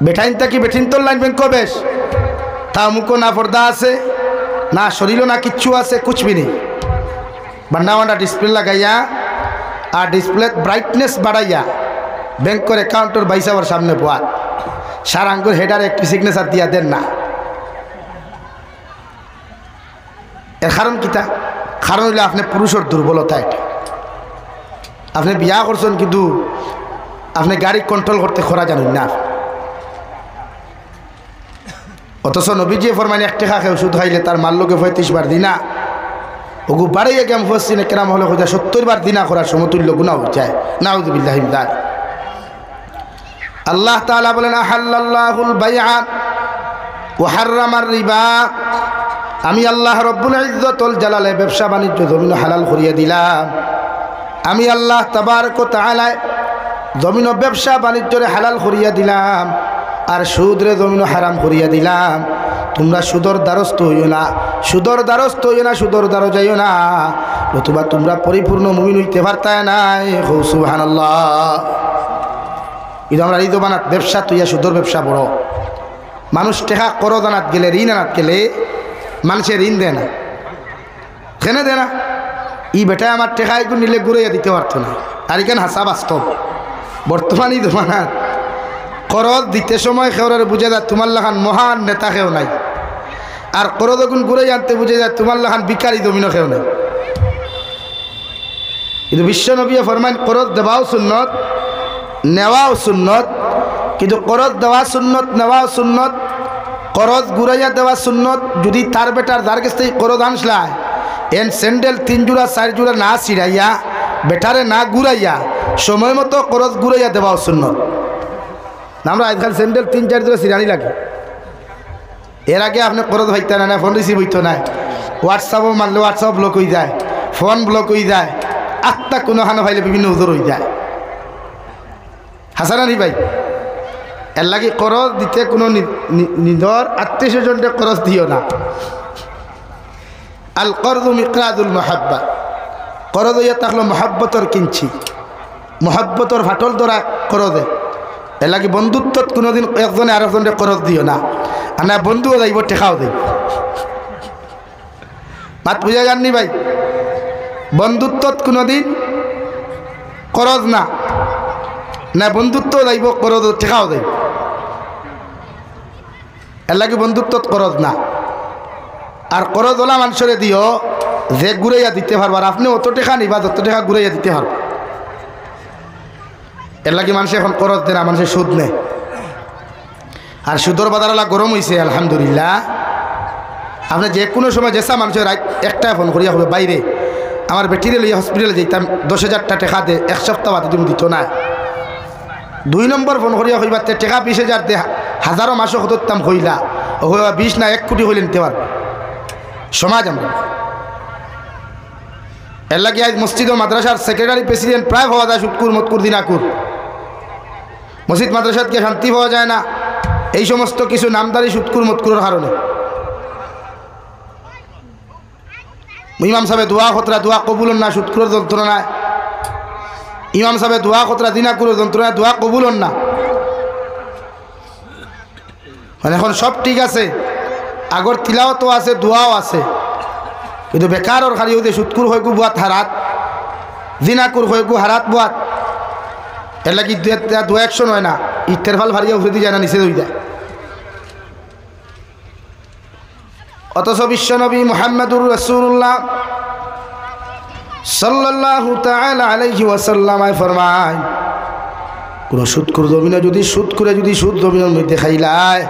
বেটাইন থেকে বেটিন তোর লাইন ব্যাংকও বেশ, তা মুখও না পর্দা আছে না, শরীরও না কিচ্ছু আছে, কুছবি নেই। বান্ডা বান্ডা ডিসপ্লে লাগাইয়া আর ডিসপ্লে ব্রাইটনেস বাড়াইয়া ব্যাংকের অ্যাকাউন্টের বাইসাবার সামনে পোয়া সার আঙ্গুর হেডার একটি সিগনেচার দিয়া দেন না। এর কারণ কিতা? কারণ হইলে আপনি পুরুষের দুর্বলতা। এটা আপনি বিয়া করছেন কিন্তু আপনি গাড়ি কন্ট্রোল করতে খরা জানেন না। অথচ নবীজি ফরমাইন 1 টাকা খেয়ে ওষুধ খাইলে তার মাল লোকে 35 বার দিনা, ওগু বাড়াইয়া কেমন ফসিনে কেরাম হলে খোঁজা 70 বার দিনা করার সমতুল্য গুনাহ হয়ে যায়। নাউযুবিল্লাহি মিন যালিক। আল্লাহ তাআলা বলেন আহাল্লাল্লাহুল বাইআ ওয়া হাররামার রিবা। আমি আল্লাহ রব্বুল ইজ্জতুল জালালে ব্যবসা বাণিজ্য জমিন হালাল করিয়া দিলাম। আমি আল্লাহ তাবারক ওয়া তাআলা জমিন ব্যবসা বাণিজ্যরে হালাল করিয়া দিলাম, আর সুদরে জমিন হারাম করিয়া দিলাম। তোমরা সুদর দ্বারস্থ হইও না, সুদর দ্বারস্থ হইও না, সুদর দ্বারো যাইও না, নতুবা তোমরা পরিপূর্ণ মুমিন হইতে পারতায় নাই। সুবহানাল্লাহ। কিন্তু আমরা এই দোকানাত ব্যবসা তুইয়া সুদর ব্যবসা বড়। মানুষ টেকা করো দানাত গেলে, ঋণ আনাত গেলে মানুষের ঋণ দেয় না, কেন দেয় না? ই বেটায় আমার টেকা একটু নিলে ঘুরাইয়া দিতে পারতো না। আর এখানে হাসা বাস্তব বর্তমানই জমানার করজ দিতে সময় খেওরার বুঝে যায় তোমার লাখান মহান নেতা খেও নাই, আর করজ গুণ ঘুরে জানতে বুঝে যায় তোমার লাখান বিকারি জমিনও খেও নাই। কিন্তু বিশ্বনবী ফরমান করজ দেওয়াও সুন্নত, নেওয়াও সুন্নত, কিন্তু করজ দেওয়া সুন্নত, নেওয়াও সুন্নত। করজ ঘুরাইয়া দেওয়া সুন্নত যদি তার বেটার যার কাছ থেকে করজ আনসলায় এন স্যান্ডেল 3 জোড়া 4 জোড়া না ছিড়াইয়া বেটারে না ঘুরাইয়া সময় মতো করজ ঘুরাইয়া দেওয়াও সুন্নত। আমরা আজকাল স্যান্ডেল 3-4 জোড়া ছিড়ানি লাগে, এর আগে আপনি করজ ভাইতে না, ফোন রিসিভ হইতো না, হোয়াটসঅ্যাপও মানলে হোয়াটসঅ্যাপ ব্লক হয়ে যায়, ফোন ব্লক হয়ে যায়, আত্মা কোনো হানো ভাইলে বিভিন্ন উজোর হয়ে যায়। হাসানানি ভাই এর লাগে করজ দিতে কোনো নিজর আত্মীয় স্বজনকে করজ দিও না। আল করজু মিকরাদুল মহাব্বা, করজ হইয়া থাকলো মহাব্বতর কিনছি, মহাব্বতর ফাটল ধরা করজে। এর লাগে বন্ধুত্বত কোনোদিন একজনে আরেকজনকে করজ দিও না, আর না বন্ধুও যাইব টেকাও দেব। মাত বুঝা যাননি ভাই? বন্ধুত্বত কোনোদিন করজ না, না বন্ধুত্ব যাইব করজ টেকাও দেব। এর লাগে বন্ধুত্বত করজ না। আর করজ ওলা মানুষরে দিও যে ঘুরাইয়া দিতে পারবো, আর আপনি অত টাকা নিবা যত টাকা ঘুরাইয়া দিতে পারবো। এর লাগে মানুষ এখন করজ দেয় না, মানুষের সুদ নেয়। আর সুদর বাজারওয়ালা গরম হয়েছে আলহামদুলিল্লাহ। আপনি যে কোনো সময় যেসা মানুষের একটা ফোন করিয়া হবে বাইরে আমার বেটিরে লইয়া হসপিটালে যেতাম 10,000 টাকা দে, 1 সপ্তাহ বাদে তুমি দিত না। 2 নম্বর ফোন করিয়া হইবার টাকা 20,000 দে, হাজারো মাসও হতাম হইলা, হইবা 20 না 1 কোটি হইলে নিতে পারবো সমাজ আমরা। এর লাগে আজ মসজিদ ও মাদ্রাসার সেক্রেটারি প্রেসিডেন্ট প্রায় হওয়া যায় সুৎকুর মতকুর দিনাকুর। মসজিদ মাদ্রাসাতকে শান্তি পাওয়া যায় না এই সমস্ত কিছু নামদারি সুৎকুর মতকুরের কারণে। ইমাম সাহেব দোয়া খতরা, দোয়া কবুল না সুৎকুরের যন্ত্রণায়। ইমাম সাহেব দোয়া খতরা দিনাকুরের যন্ত্রণায়, দোয়া কবুল না। মানে এখন সব ঠিক আছে, আগর তিলাওয়াতও আছে, দোয়াও আছে, কিন্তু বেকারর খালি হইতে সুৎকুর হয়ে বুয়াত হারাত, দিনাকুর হয়ে হারাত বুয়াত। এর লাগে 2-1 হয় না, ইটের ফাল ভারিয়া উঠে দিয়ে যায় না, নিচে হয়ে যায়। অথচ বিশ্বনবী মুহাম্মদুর রাসূলুল্লাহ সাল্লাল্লাহু তাআলা আলাইহি ওয়াসাল্লাম ফরমায়, কোন সুৎকুর জমিনে যদি সুদ করে যদি সুদ জমিনের মধ্যে খাইলায়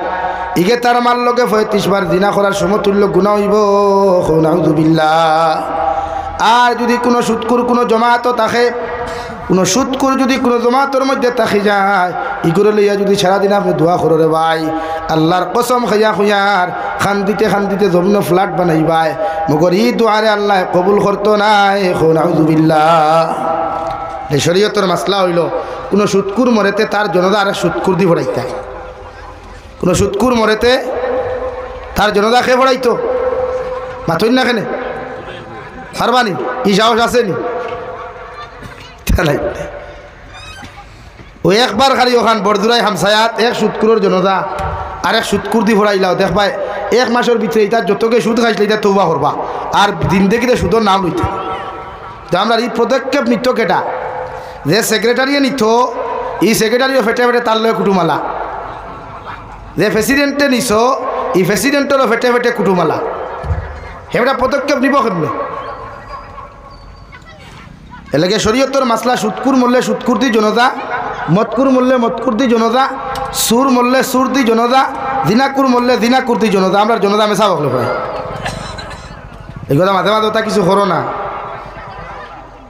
ইগে তার মার লগে 35 বার জিনা করার সমতুল্য গুনাহ হইব। নাউযুবিল্লাহ। আর যদি কোনো সুৎকুর কোনো জমাত থাকে, কোনো সুৎকুর যদি কোনো জমাতের মধ্যে থাকি যায়, ই করে লইয়া যদি সারাদিন আপনি দোয়া করো রে ভাই, আল্লাহর কসম খাইয়া খুঁয়ার খান্দিতে খান্দিতে জমিন ফ্ল্যাট বানাইবাই, মগর ই দোয়ারে আল্লাহ কবুল করতো নাই। নাউযুবিল্লাহ। এই শরীয়তের মাসলা হইল কোনো সুৎকুর মরেতে তার জনদা আর সুৎকুর দি ভরাইতে, কোনো সুৎকুর মরেতে তার জনদা খেয়ে ভরাইতো মাথুন না কেনে পারবানি, ই সাহস আসেনি। ওই একবার খালি ওখান বরদুরাই হামসায়াত এক সুৎকুরের জনদা আর এক সুৎকুর দি ভরাইলাও দেখবাই 1 মাসের ভিতরে তার যতকে সুদ খাইছিল এটা তৌবা করবা, আর দিন দেখিতে সুদর নাম লইতে। আমরা এই পদক্ষেপ নিত কেটা, যে সেক্রেটারিয়ে নিত এই সেক্রেটারিও ফেটে ফেটে তার লয়ে কুটুমালা, যে প্রেসিডেন্টে নিছ এই প্রেসিডেন্টেরও ফেটে ফেটে কুটুমালা। সেটা পদক্ষেপ নিব কেমনি? এলাকে শরীয়তর মাসলা সুৎকুর মরলে সুৎকুর দি জনতা, মতকুর মরলে মতকুর দি জনতা, সুর মরলে সুর দি জনতা, দিনাকুর মরলে দিনাকুর দি জনতা। আমরা জনতা মেশা বকলে ভাই এগুলো মাঝে মাঝে ওটা কিছু করো না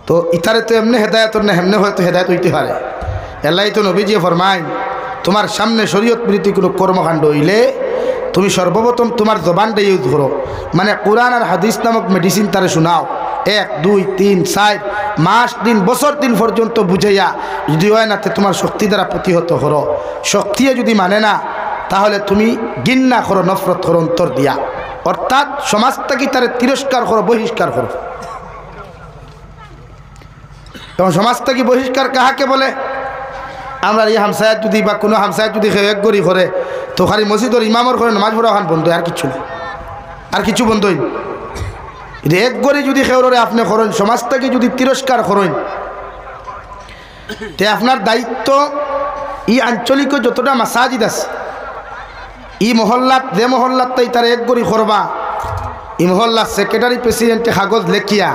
তো ইতারে তো এমনি হেদায়তর না হেমনে হয়তো হেদায়ত হইতে পারে। এলাই তো নবীজি ফরমাইন, তোমার সামনে শরীয়ত বিরোধী কোনো কর্মকাণ্ড হইলে তুমি সর্বপ্রথম তোমার জবানটা ইউজ করো, মানে কোরআন আর হাদিস নামক মেডিসিন তারে শোনাও। 1, 2, 3, 4 মাস দিন বছর দিন পর্যন্ত বুঝাইয়া যদি হয় না তোমার শক্তি দ্বারা প্রতিহত করো। শক্তিয়ে যদি মানে না তাহলে তুমি ঘৃণা করো, নফরত করো অন্তর দিয়া, অর্থাৎ সমাজ থেকে তারে তিরস্কার করো, বহিষ্কার করো। এবং সমাজ থেকে বহিষ্কার কাহাকে বলে? আমরা এই হামসায়াত যদি বা কোনো হামসায়াত যদি এক গড়ি করে তো খালি মসজিদর ইমামর করে নামাজ পড়া ওখান বন্ধ, আর কিছু নেই, আর কিছু বন্ধই। এক গড়ি যদি খেউরে আপনি করেন, সমাজ থেকে যদি তিরস্কার করেন, তে আপনার দায়িত্ব ই আঞ্চলিক যতটা মাসাজিদ আছে ই মহল্লাত যে মহল্লাত তাই তার এক গড়ি করবা ই মহল্লার সেক্রেটারি প্রেসিডেন্টে কাগজ লেখিয়া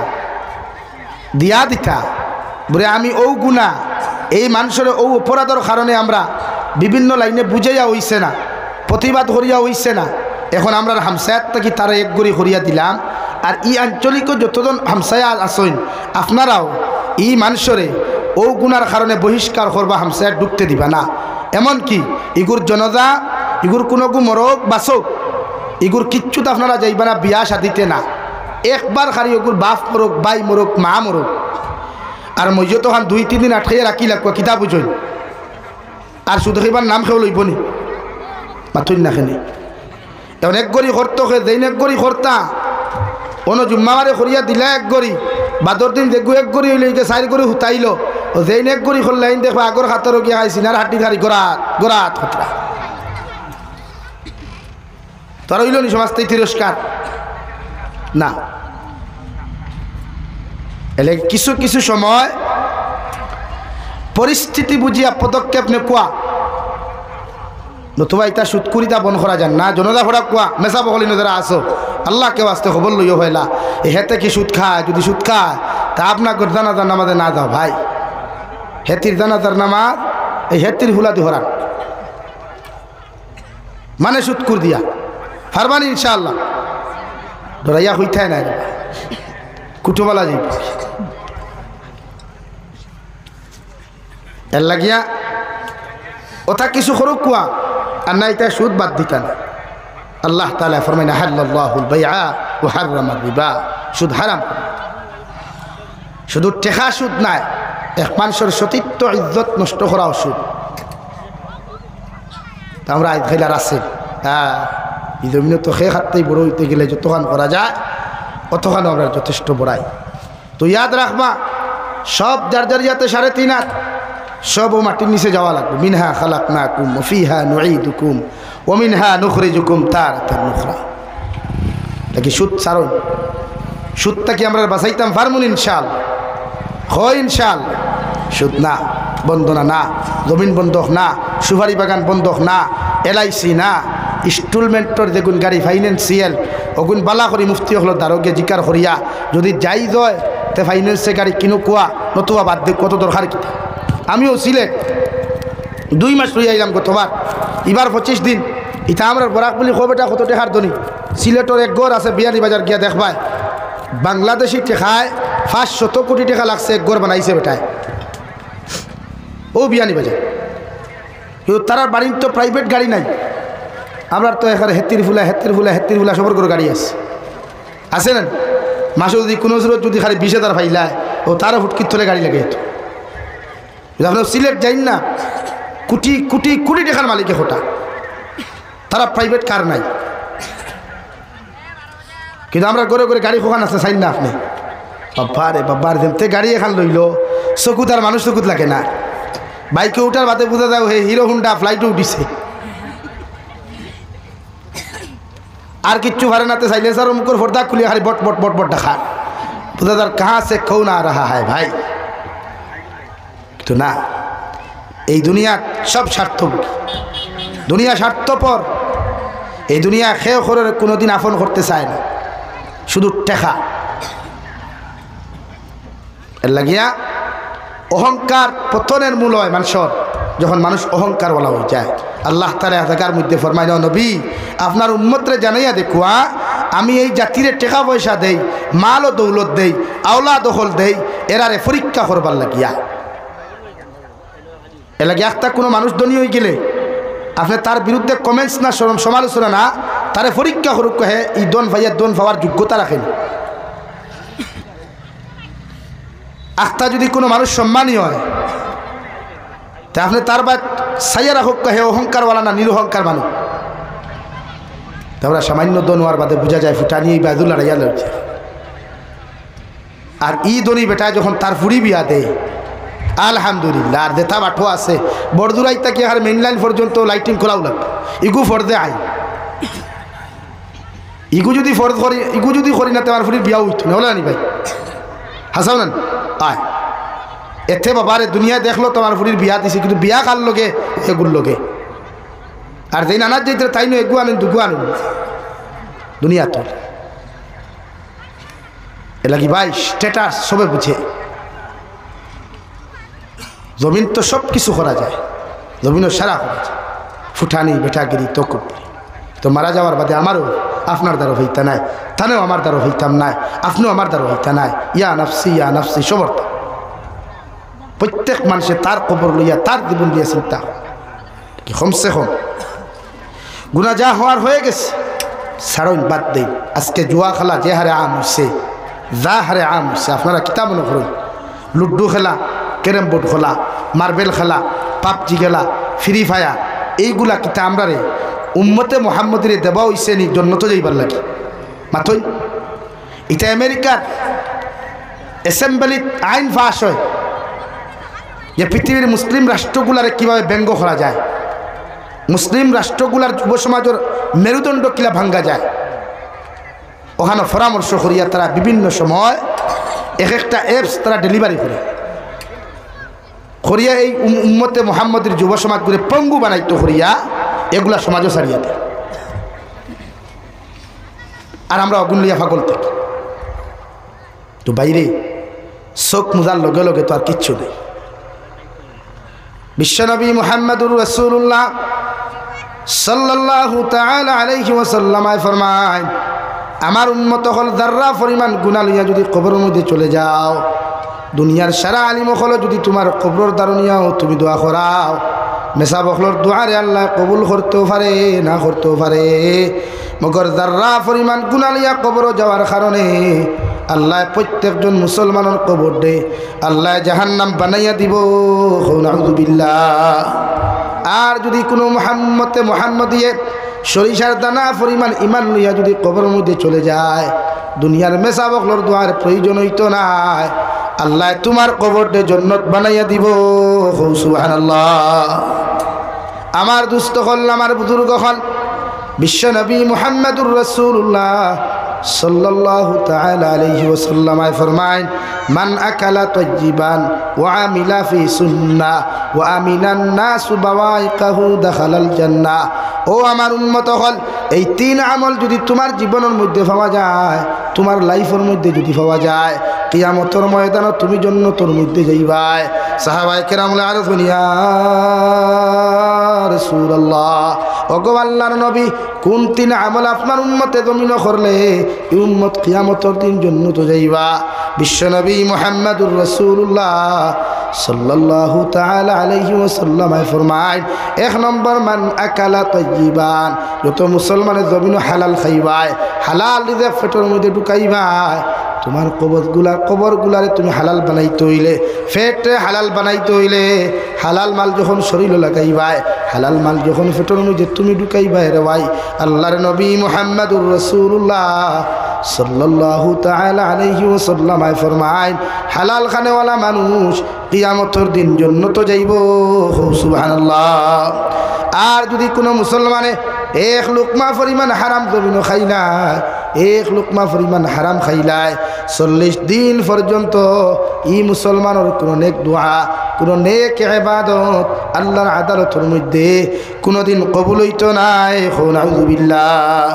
দিয়া দিতা বলে আমি ও গুণা এই মানুষের ও অপরাধের কারণে আমরা বিভিন্ন লাইনে বুঝাইয়া হইছে না, প্রতিবাদ করিয়া হইছে না, এখন আমরা হামসায়াত থাকি তারা এক গড়ি করিয়া দিলাম। আর ই আঞ্চলিক যতজন হামসায়া আসেন আপনারাও ই মানুষরে ও গুণার কারণে বহিষ্কার করবা, হামসায়াত ঢুকতে দিবা না। এমনকি ইগুর জনতা ইগুর কোনো মরক বাসক ইগুর কিচ্ছুত আপনারা যাইবা না, বিয়া শাদিতে না, একবার খালি ওগুর বাপ মরক বাই মরক মা মরক। আর মইজ তখন 2-3 দিন আটকাইয়া রাখি লাগবা কিতা বুঝই আর শুধু এবার নাম খেয়ে লইব নি মাথুন না খেনি এখন এক গড়ি করতো খে দেন এক গড়ি করতা অন্য জুম্মাবারে করিয়া দিলা এক গড়ি বাদর দিন দেখবো এক গড়ি হইলে 4 গড়ি হুতাইল ও যেইন এক গড়ি করলেন দেখো আগর খাতর গিয়া খাইছি না হাঁটি খারি গড়াত গড়াত খতরা তোরা হইল নি সমাজ থেকে তিরস্কার না। এলে কিছু কিছু সময় পরিস্থিতি বুঝিয়া পদক্ষেপ নে কোয়া নতুবা ইতা সুৎকুরিতা বন করা যান না। জনতা ভরা কোয়া মেসা বকলি নজরা আসো আল্লাহকে আসতে খবর লইও হইলা এ হেতে কি সুদ খায়, যদি সুদ খায় তা আপনার জানাজার নামাজে না যাও ভাই, হেতির জানাজার নামাজ এই হেতির হুলাদি হরান মানে সুৎকুর দিয়া ফারবানি ইনশাআল্লাহ ডরাইয়া হইতাই নাই কুটুবালা যাই এর লাগিয়া ওটা কিছু করুক কুয়া আর না এটা সুদ বাদ দিতা না। আল্লাহ তাআলা ফরমায় আহাল্লাল্লাহুল বাইআ ওয়া হাররামার রিবা, সুদ হারাম। শুধু টেকা সুদ নাই, এক মানুষের সতীত্ব ইজ্জত নষ্ট করাও সুদ। তা আমরা আজ খাইলার আছে হ্যাঁ এই জমিনে তো খেয়ে খাতেই বড় হইতে গেলে যতক্ষণ করা যায় অতক্ষণ আমরা যথেষ্ট বড়াই। তো ইয়াদ রাখবা সব যার যার ইয়াতে 3.5 হাত সব ও মাটির নিচে যাওয়া লাগবে। মিনহা খালাকনাকুম ওয়া ফিহা নুঈদুকুম ওয়া মিনহা নুখরিজুকুম তারাতান উখরা। নাকি সুদ ছাড়ুন, সুদটা কি আমরা বাঁচাইতাম ফার্মুন ইনশাআল্লাহ, হয় ইনশাআল্লাহ। সুদ না, বন্ধনা না, জমিন বন্ধক না, সুপারি বাগান বন্ধক না, LIC না, ইনস্টলমেন্টর যেগুন গাড়ি ফাইন্যান্সিয়াল ওগুন বালা করি মুফতি হল দারোগে জিকার করিয়া যদি যাই হয় তে ফাইন্যান্সে গাড়ি কিনো কোয়া নতুবা বাদ দিয়ে কত দরকার কি। আমিও সিলেট 2 মাস রয়ে আইলাম গতবার, এবার 25 দিন। ইটা আমরা বরাক বলি খো বেটা কত টেকার ধনী সিলেটর এক গড় আছে বিয়ানি বাজার গিয়া দেখবায় বাংলাদেশি টেকায় 500 কোটি টাকা লাগছে এক গড় বানাইছে বেটায় ও বিয়ানি বাজার। কিন্তু তার বাড়ির তো প্রাইভেট গাড়ি নাই, আমরা তো এখানে হেত্তির ফুলা সবর করে গাড়ি আছে না। মাসে যদি কোনো জোর যদি খালি 20,000 ফাইলায় ও তারও ফুটকির থলে গাড়ি লাগে তো আপনার সিলেট যাই না কোটি কোটি কোটি টাকার মালিকে হোটা, তারা প্রাইভেট কার নাই। কিন্তু আমরা করে করে গাড়ি খোকান আছে চাই না আপনি বাবার যেমতে গাড়ি এখান লইল চকুত আর মানুষ চকুত লাগে না। বাইকে উঠার বাদে বোঝা যাও হে হিরো হুন্ডা ফ্লাইটে উঠিছে আর কিচ্ছু ভারে নাতে সাইলেন্সার মুখের ফর্দা খুলিয়ে খালি বট বট বট বট দেখা বোঝা যার কাহা সে খৌ না রাহা হয় ভাই। তো না, এই দুনিয়া সব স্বার্থপর, দুনিয়া স্বার্থপর। এই দুনিয়া খেয়ে করে কোনোদিন আপন করতে চায় না, শুধু টেকা। এর লাগিয়া অহংকার পতনের মূল হয় মানুষের যখন মানুষ অহংকার বলা হয়ে যায়। আল্লাহ তাআলা এলাকার মধ্যে ফরমায় নবী আপনার উম্মতরে জানাইয়া দেখুয়া আমি এই জাতিরে টাকা পয়সা দেই, মাল ও দৌলত দেই, আওলা দখল দেই এরারে পরীক্ষা করবার লাগিয়া। এ লাগে একটা কোনো মানুষ ধনী হয়ে গেলে আপনি তার বিরুদ্ধে কমেন্টস না সমালোচনা না, তারে পরীক্ষা করুক হে ই দন ভাইয়া দন পাওয়ার যোগ্যতা রাখেন। আখতা যদি কোনো মানুষ সম্মানী হয় তা আপনি তার বাদ সাইয়া রাখুক হে অহংকারওয়ালা না নিরহংকার মানুষ। তারপরে সামান্য দন হওয়ার বাদে বোঝা যায় ফুটানি বাদুল লড়াইয়া লড়ছে। আর ই দনি বেটায় যখন তার ফুড়ি বিয়া দেয় আলহামদুলিল্লাহ। আর দেতা বাঠো আছে বড়দুরাই তাকে আর মেইন লাইন পর্যন্ত লাইটিং খোলাও লাগবে। ইগু ফর্দে আই ইগু যদি ফর্দ করি ইগু যদি করি না তোমার ফুড়ির বিয়া উঠতো না হলো না ভাই হাসাও না আয় এতে বাবারে দুনিয়া দেখলো তোমার ফুরির বিয়া দিছে, কিন্তু বিয়া কার লগে? এগুর লগে। আর যেই নানার যেতে তাই নো এগু আনুন দুগু আনুন দুনিয়া তো এ লাগি ভাই স্ট্যাটাস সবে বুঝে। জমিন তো সব কিছু করা যায়, জমিনও সারা করা যায়, ফুটানি বেটাগিরি তো করতে। তো মারা যাওয়ার বাদে আমারও আপনার দ্বারা হইতা নাই, তানেও আমার দ্বারা হইতাম নাই, আপনিও আমার দ্বারা হইতা নাই। ইয়া নাফসি সবর। প্রত্যেক মানুষে তার কবর লইয়া তার জীবন দিয়ে চিন্তা কি কমসে কম গুণা যা হওয়ার হয়ে গেছে ছাড়ুন, বাদ দেই। আজকে জুয়া খেলা যে হারে আম হচ্ছে, যা হারে আম হচ্ছে, আপনারা কিতাব মনে করুন। লুড্ডু খেলা, ক্যারেম বোর্ড খেলা, মার্বেল খেলা, পাবজি খেলা, ফ্রি ফায়ার, এইগুলা কিতা আমরা রে উম্মতে মোহাম্মদের দেবা হইছে নি জন্য তো যাইবার লাগে মাথই। এটা আমেরিকার অ্যাসেম্বলিত আইন পাস হয় যে পৃথিবীর মুসলিম রাষ্ট্রগুলারে কিভাবে ব্যঙ্গ করা যায়, মুসলিম রাষ্ট্রগুলার যুব সমাজের মেরুদণ্ড কিলা ভাঙ্গা যায়। ওখানে পরামর্শ করিয়া তারা বিভিন্ন সময় এক একটা অ্যাপস তারা ডেলিভারি করে করিয়া এই উম্মতে মোহাম্মদের যুব সমাজগুলো পঙ্গু বানাইতো করিয়া এগুলা সমাজও ছাড়িয়া দেয়। আর আমরা অগুনলিয়া ফাগল থাকি। তো বাইরে চোখ মুজার লগে লগে তো আর কিচ্ছু নেই। বিশ্বনবী মুহাম্মদুর রাসূলুল্লাহ সাল্লাল্লাহু তাআলা আলাইহি ওয়াসাল্লাম ফরমায়, আমার উম্মত হল যাররা পরিমাণ গুনাহ লইয়া যদি কবরের মধ্যে চলে যাও, দুনিয়ার সারা আলিম হল যদি তোমার কবরের দারুনিয়াও তুমি দোয়া করাও, মেসা বখলর দোয়ারে আল্লাহ কবুল করতেও পারে না করতেও পারে। মগর যাররা পরিমাণ গুনাহ লইয়া কবর যাওয়ার কারণে আল্লাহ প্রত্যেকজন মুসলমানের কবর দে আল্লাহ জাহান্নাম বানাইয়া দিব। নাউযুবিল্লাহ। আর যদি কোনো মোহাম্মদিয়ে সরিষার দানা পরিমাণ ইমান লইয়া যদি কবরের মধ্যে চলে যায়, দুনিয়ার মেসা বখলর দোয়ার প্রয়োজন হইতো না, আল্লাহ তোমার কবরটা জান্নাত বানাইয়া দিব। সুবহানাল্লাহ। আমার দুস্থ হল, আমার বুজুর্গ হল বিশ্বনবী মুহাম্মদুর রাসূলুল্লাহ সাল্লাল্লাহু তাআলা আলাইহি ওয়াসাল্লাম ফরমায়, মান আকালা তাইয়িবান ওয়া আমিলা ফি সুন্নাহ ওয়া আমিনান নাসু বাওয়াইকাহু দাখালাল জান্নাহ। ও আমার উম্মত হল, এই তিন আমল যদি তোমার জীবনের মধ্যে পাওয়া যায়, তোমার লাইফের মধ্যে যদি পাওয়া যায়, কিয়ামতের ময়দানে তুমি জান্নাতের মধ্যে যাইবাই। সাহাবায়ে কেরাম আরফুন ইয়া রাসূলুল্লাহ, ওগো আল্লাহর নবী, কোন তিন আমল আপনার উম্মতে জমিন করলে এই উম্মত কিয়ামতের দিন জান্নাতে যাইবা? বিশ্বনবী মুহাম্মদুর রাসূলুল্লাহ সাল্লাল্লাহু তাআলা আলাইহি ওয়াসাল্লাম ফরমায়, এক নম্বর মান আকালা তাইয়িবান, যত মুসলমানের জমিন হালাল খাইবাই, হালাল রিজিক পেটের মধ্যে ঢুকাইবাই। তোমার কবরগুলারে তুমি হালাল বানাইতে হইলে, ফেটে হালাল বানাইতে হইলে, হালাল মাল যখন শরীরে লাগাইবাই, হালাল মাল যখন পেটের মধ্যে তুমি ঢুকাইবাই রে ভাই, আল্লাহর নবী মুহাম্মদুর রাসূলুল্লাহ সাল্লাল্লাহু তাআলা আলাইহি ওয়াসাল্লাম ফরমায়, হালাল খানেওয়ালা মানুষ কিয়ামতের দিন জান্নাতে যাইব। সুবহানাল্লাহ। আর যদি কোনো মুসলমানে এক লুকমা পরিমাণ হারাম জমিন খাইলায়, এক লুকমা পরিমাণ হারাম খাইলায়, 40 দিন পর্যন্ত ই মুসলমানের কোনো নেক দোয়া, কোনো নেক ইবাদত আল্লাহর আদালতের মধ্যে কোনোদিন কবুল হইতো নাই। নাউযুবিল্লাহ।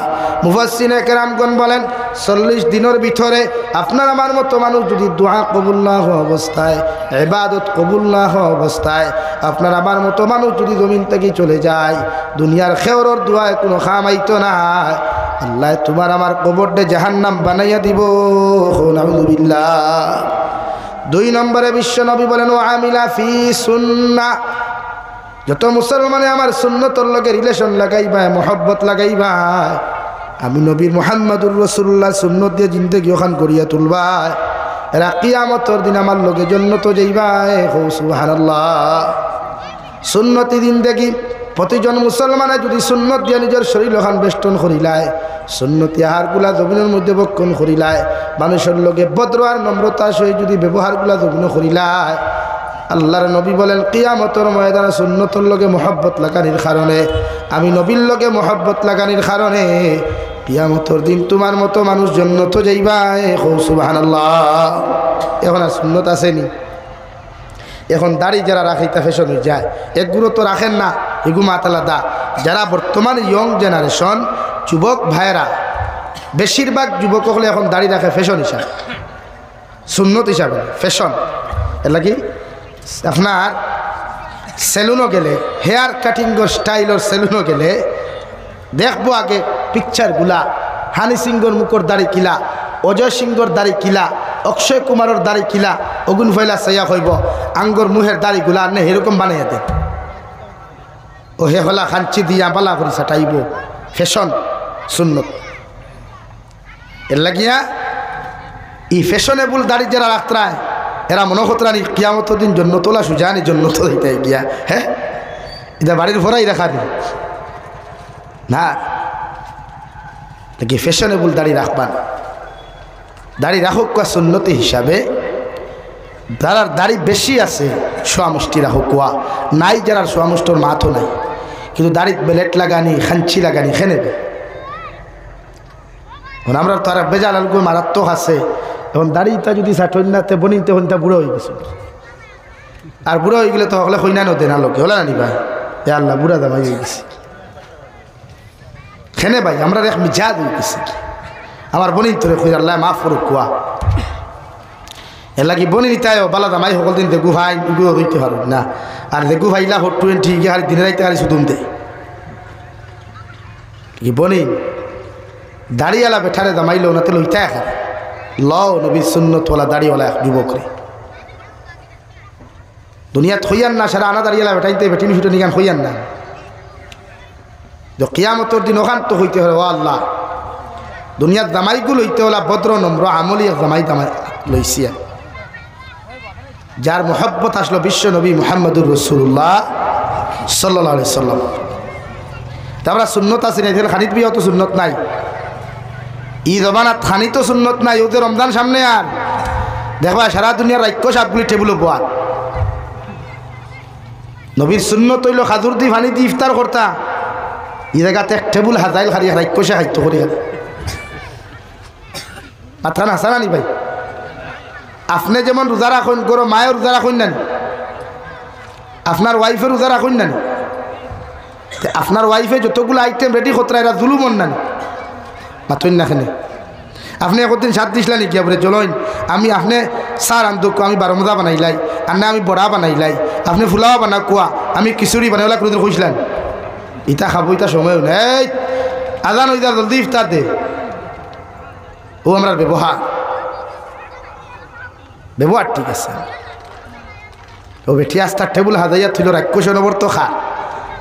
মুফাসসিরে কেরামগণ বলেন, 40 দিনের ভিতরে আপনার আমার মতো মানুষ যদি দোয়া কবুল না হওয়া অবস্থায়, ইবাদত কবুল না হওয়া অবস্থায় আপনার আমার মতো মানুষ যদি জমিন থেকে চলে যায়, দুনিয়ার খেওরের দোয়ায় কোনো কাম আইতো না, আল্লাহ তোমার আমার কবরটা জাহান্নাম বানাইয়া দিব। নাউযুবিল্লাহ। 2 নম্বরে বিশ্বনবী বলেন, ও আমিলা ফি সুন্নাহ, যত মুসলমানে আমার সুন্নতর লগে রিলেশন লাগাইবা, মোহব্বত লাগাইবা, আমি নবীর মুহাম্মদুর রাসূলুল্লাহ সুন্নত দিয়ে জিন্দেগি ওখান করিয়া তুলবা, এরা কিয়ামতের দিন আমার লগে জান্নাতে যাইবা। সুবহানাল্লাহ। সুন্নতি জিন্দেগি প্রতিজন মুসলমানে যদি সুন্নত দিয়ে নিজের শরীর ওখান বেষ্টন করিলায়, সুন্নতি আহারগুলা জমিনের মধ্যে বক্ষণ করিলায়, মানুষের লগে ভদ্র আর নম্রতা সহিত যদি ব্যবহারগুলা জমিন করিলায়, আল্লাহর নবী বলেন কিয়ামতের ময়দানে সুন্নতর লগে মোহব্বত লাগানির কারণে, আমি নবীর লগে মোহব্বত লাগানির কারণে কিয়ামতের দিন তোমার মতো মানুষ জান্নাতে যাইবা। সুবহানাল্লাহ। এখন আর সুন্নত আসেনি? এখন দাড়ি যারা রাখে তা ফ্যাশন হয়ে যায়, একগুলো তো রাখেন না, এগু মাতালা দা। যারা বর্তমান ইয়ং জেনারেশন যুবক ভাইয়েরা, বেশিরভাগ যুবক হলে এখন দাড়ি রাখে ফ্যাশন হিসাবে, সুন্নত হিসাবে, ফ্যাশন। এটা কি আপনার সেলুনও গেলে, হেয়ার কাটিংয়ের স্টাইলের সেলুনও গেলে দেখবো আগে পিকচারগুলা, হানি সিংহর মুখর দাড়ি কিলা, অজয় সিংহর দাড়ি কিলা, অক্ষয় কুমারের দাড়ি কিলা, অগুন ফয়লা সাইয়া হইব আঙ্গর মুহের দাড়িগুলা আনে এরকম বানাইয়া দেন। ও হে হলা খাঞ্চি দিয়া বালা করি সাটাইব, ফ্যাশন সুন্নত। এর লাগিয়া এই ফ্যাশনেবল দাড়ি যারা রাখতায় এরা মনে হতরানি কিয়ামত দিন জন্য তোলা সুজানি জন্য তো দিতে গিয়া, হ্যাঁ এটা বাড়ির ভরাই রাখা দিন না, নাকি ফ্যাশনেবল দাড়ি রাখবান। দাড়ি রাখুক কোয়া সুন্নতি হিসাবে, যারা দাড়ি বেশি আছে সোয়া মুষ্টি রাখুক কোয়া, নাই যারা সোয়া মুষ্টর মাথও নাই, কিন্তু দাড়িত বেলেট লাগানি খাঞ্চি লাগানি খেনেবে। আমরা তো আর বেজাল আলগো মারাত্মক আছে। এখন দাড়িটা যদি ষাটনাতে বনিতে হন তা বুড়ো হয়ে গেছে, আর বুড়ো হয়ে গেলে তো হলে হইনা নদে না লোকে হলে না ভাই, এ আল্লাহ বুড়া দামাই হয়ে গেছে খেনে ভাই, আমরা এক মিজাজ হয়ে গেছি। আমার বনি তোরে খুঁজ আল্লাহ মাফ করুক কুয়া, এর লাগি বনি নিতায় বালা দামাই সকল দিন দেখু ভাই এগুলো হইতে পারুক না, আর দেখু ভাইলা হট 20 হারি দিনে রাইতে হারি শুধুম দে কি বনি দাড়িওয়ালা বেঠারে দামাইল ওনাতে লইতে এখন লও নবী সুন্নতওয়ালা দাড়িওয়ালা এক যুবকরে দুনিয়াত হইয়ান না, সারা আনা দাড়িওয়ালা বেঠাইতে বেটিনি ছুটে নিগান হইয়ান না। কিয়ামতের দিন ওখান তো হইতে হবে ও আল্লাহ, দুনিয়ার দামাইগুলো হইতে হলা ভদ্র নম্র আমলি দামাই দামাই লইছি। যার মোহব্বত আসলো বিশ্ব নবী মুহাম্মদুর রাসূলুল্লাহ সাল্লাল্লাহু আলাইহি সাল্লাম। তারপরে সুন্নত আছে না, খানিত বিয়ে তো সুন্নত নাই, ঈদ অবানাত খানি তো সুন্নত নাই, ওদের রমজান সামনে আর দেখবা সারা দুনিয়ার রাক্ষস আপগুলি টেবিল পোয়া। নবীর সুন্নত হইল খাজুর দি ফানি দি ইফতার করতা, এই জায়গাতে এক টেবুল হাজাইল খারিয়া রাক্ষসে খাইত করি মাথা না আসা নি ভাই। আপনি যেমন রোজা রাখুন করো, মায়ের রোজা রাখুন না, আপনার ওয়াইফের রোজা রাখুন না, আপনার ওয়াইফে যতগুলো আইটেম রেডি করতে এরা জুলুমন না মাথুন না খেলে। আপনি একদিন সাত দিসলেন কি আপনি চলইন আমি আপনি সার আনতো আমি বারমদা বানাইলাই, আর না আমি বড়া বানাইলাই, আপনি ফুলাও বানা কোয়া আমি খিচুড়ি বানাইলা কোনোদিন খুঁজলেন ইটা খাবো, ইটা সময়ও নেই, আজান ওইটা জলদি ইফতার দে। ও আমার ব্যবহার ব্যবহার ঠিক আছে। ও বেঠি আস্তার টেবুল হাজাইয়া থইল রাক্ষস নবর তো খা,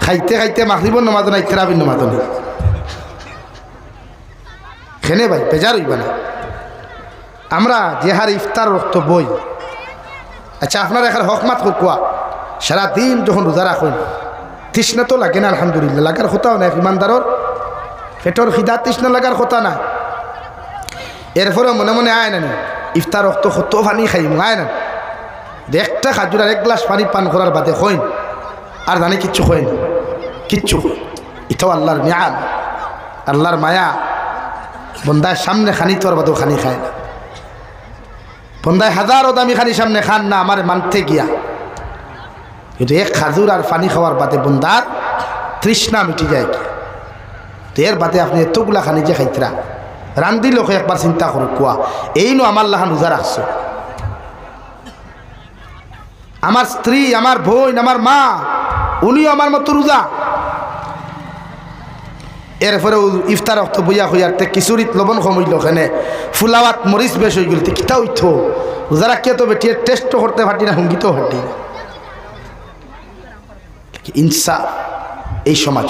খাইতে খাইতে মাগরিবর নমাজ নাই, তেরাবির নমাজ নেই খেনে ভাই বেজার হইবা না। আমরা যে হার ইফতার রক্ত বই, আচ্ছা আপনার এখানে হকমাত কোয়া সারাদিন যখন রোজা রাখুন তৃষ্ণা তো লাগে না, আলহামদুলিল্লাহ লাগার কথাও না, ইমানদারর পেটর খিদা তৃষ্ণা লাগার কথা না। এরপরে মনে মনে আয় না ইফতার রক্ত কত পানি খাই আয় না, একটা খাজুর আর এক গ্লাস পানি পান করার বাদে হইন আর জানি কিচ্ছু হইন, কিচ্ছু এটাও আল্লাহর নিয়াম, আল্লাহর মায়া। বন্দায় সামনে খানি তোর বাদেও খানি খায় না, বন্দায় হাজারো দামি খানি সামনে খান না আমার মানতে গিয়া, কিন্তু এক খাজুর আর পানি খাওয়ার বাদে বন্দার তৃষ্ণা মিটি যায় কি। তো এর বাদে আপনি এতগুলা খানি যে খাইতরা রান্ধি লোক একবার চিন্তা করো কোয়া, এই নো আমার লাহান রোজা রাখছো, আমার স্ত্রী আমার বোন আমার মা উনিও আমার মতো রোজা। এরপরে ইফতার রক্ত বইয়া হইয়ারতে খিচুড়িত লবণ কম হইল, ওখানে ফুলাওয়াত মরিচ বেশ হয়ে গেল, কিতা উঠত রোজা রাখিয়া তো বেটিয়ে টেস্টও করতে পারতি না, সঙ্গীতও পারতি না। ইনসাফ এই সমাজ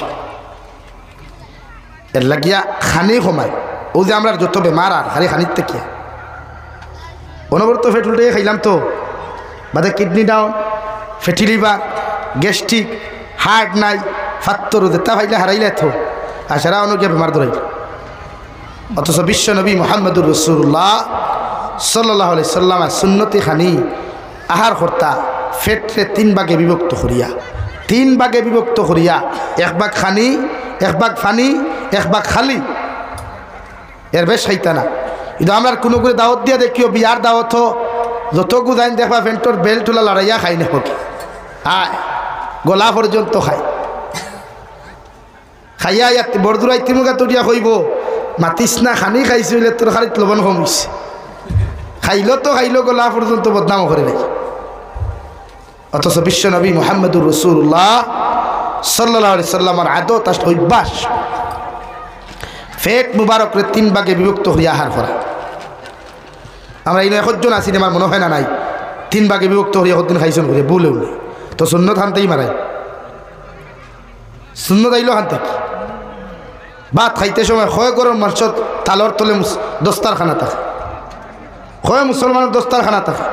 এর লাগিয়া খানি কমায়। ও যে আমরা যত বেমার আর খালি খানির থেকে অনবরত ফেট উল্টে খাইলাম তো বাদে kidney down, fatty liver, gastric, heart নাই, ফাত্তর যেটা ভাইলে হারাইলে তো আর সারা অনুকে বেমার ধরাই। অথচ বিশ্ব নবী মুহাম্মদুর রাসূলুল্লাহ সাল্লাল্লাহু আলাইহি সাল্লাম সুন্নতি খানি আহার কর্তা ফেটরে 3 ভাগে বিভক্ত করিয়া, 3 ভাগে বিভক্ত করিয়া, 1 ভাগ খানি, 1 ভাগ ফানি, 1 ভাগ খালি, এর বেশ খাইতা না। কিন্তু আমরা কোনো করে দাওয়াত দিয়া দেখিও বিয়ার দাওয়াত যত গুদাইন দেখবা ফ্যান্টর বেল টুলা লড়াইয়া খাই না হোক আয় গলা পর্যন্ত খায় খাইয়া ইয়াত বরদুরাই তিমুগা তরিয়া কইব মাতিস না খানি খাইছে বলে তোর খালি লবণ কমিছে খাইল তো খাইল গলা পর্যন্ত বদনাম করে নাই অথচ বিশ্ব নবী মুহাম্মদুর রাসূলুল্লাহ সাল্লাল্লাহু আলাইহি সাল্লামের আদত আর অভ্যাস ফেট মুবারকরে 3 ভাগে বিভক্ত হইয়া আহার করা আমরা এই একজন আছি আমার মনে হয় না নাই 3 ভাগে বিভক্ত হইয়া কতদিন খাইছেন করে বলেও তো সুন্নত হানতেই মারাই সুন্নত আইলো হানতে ভাত খাইতে সময় হয় গরম মাংসত তালর তলে দস্তারখানা থাকে হয় মুসলমানের দস্তারখানা থাকে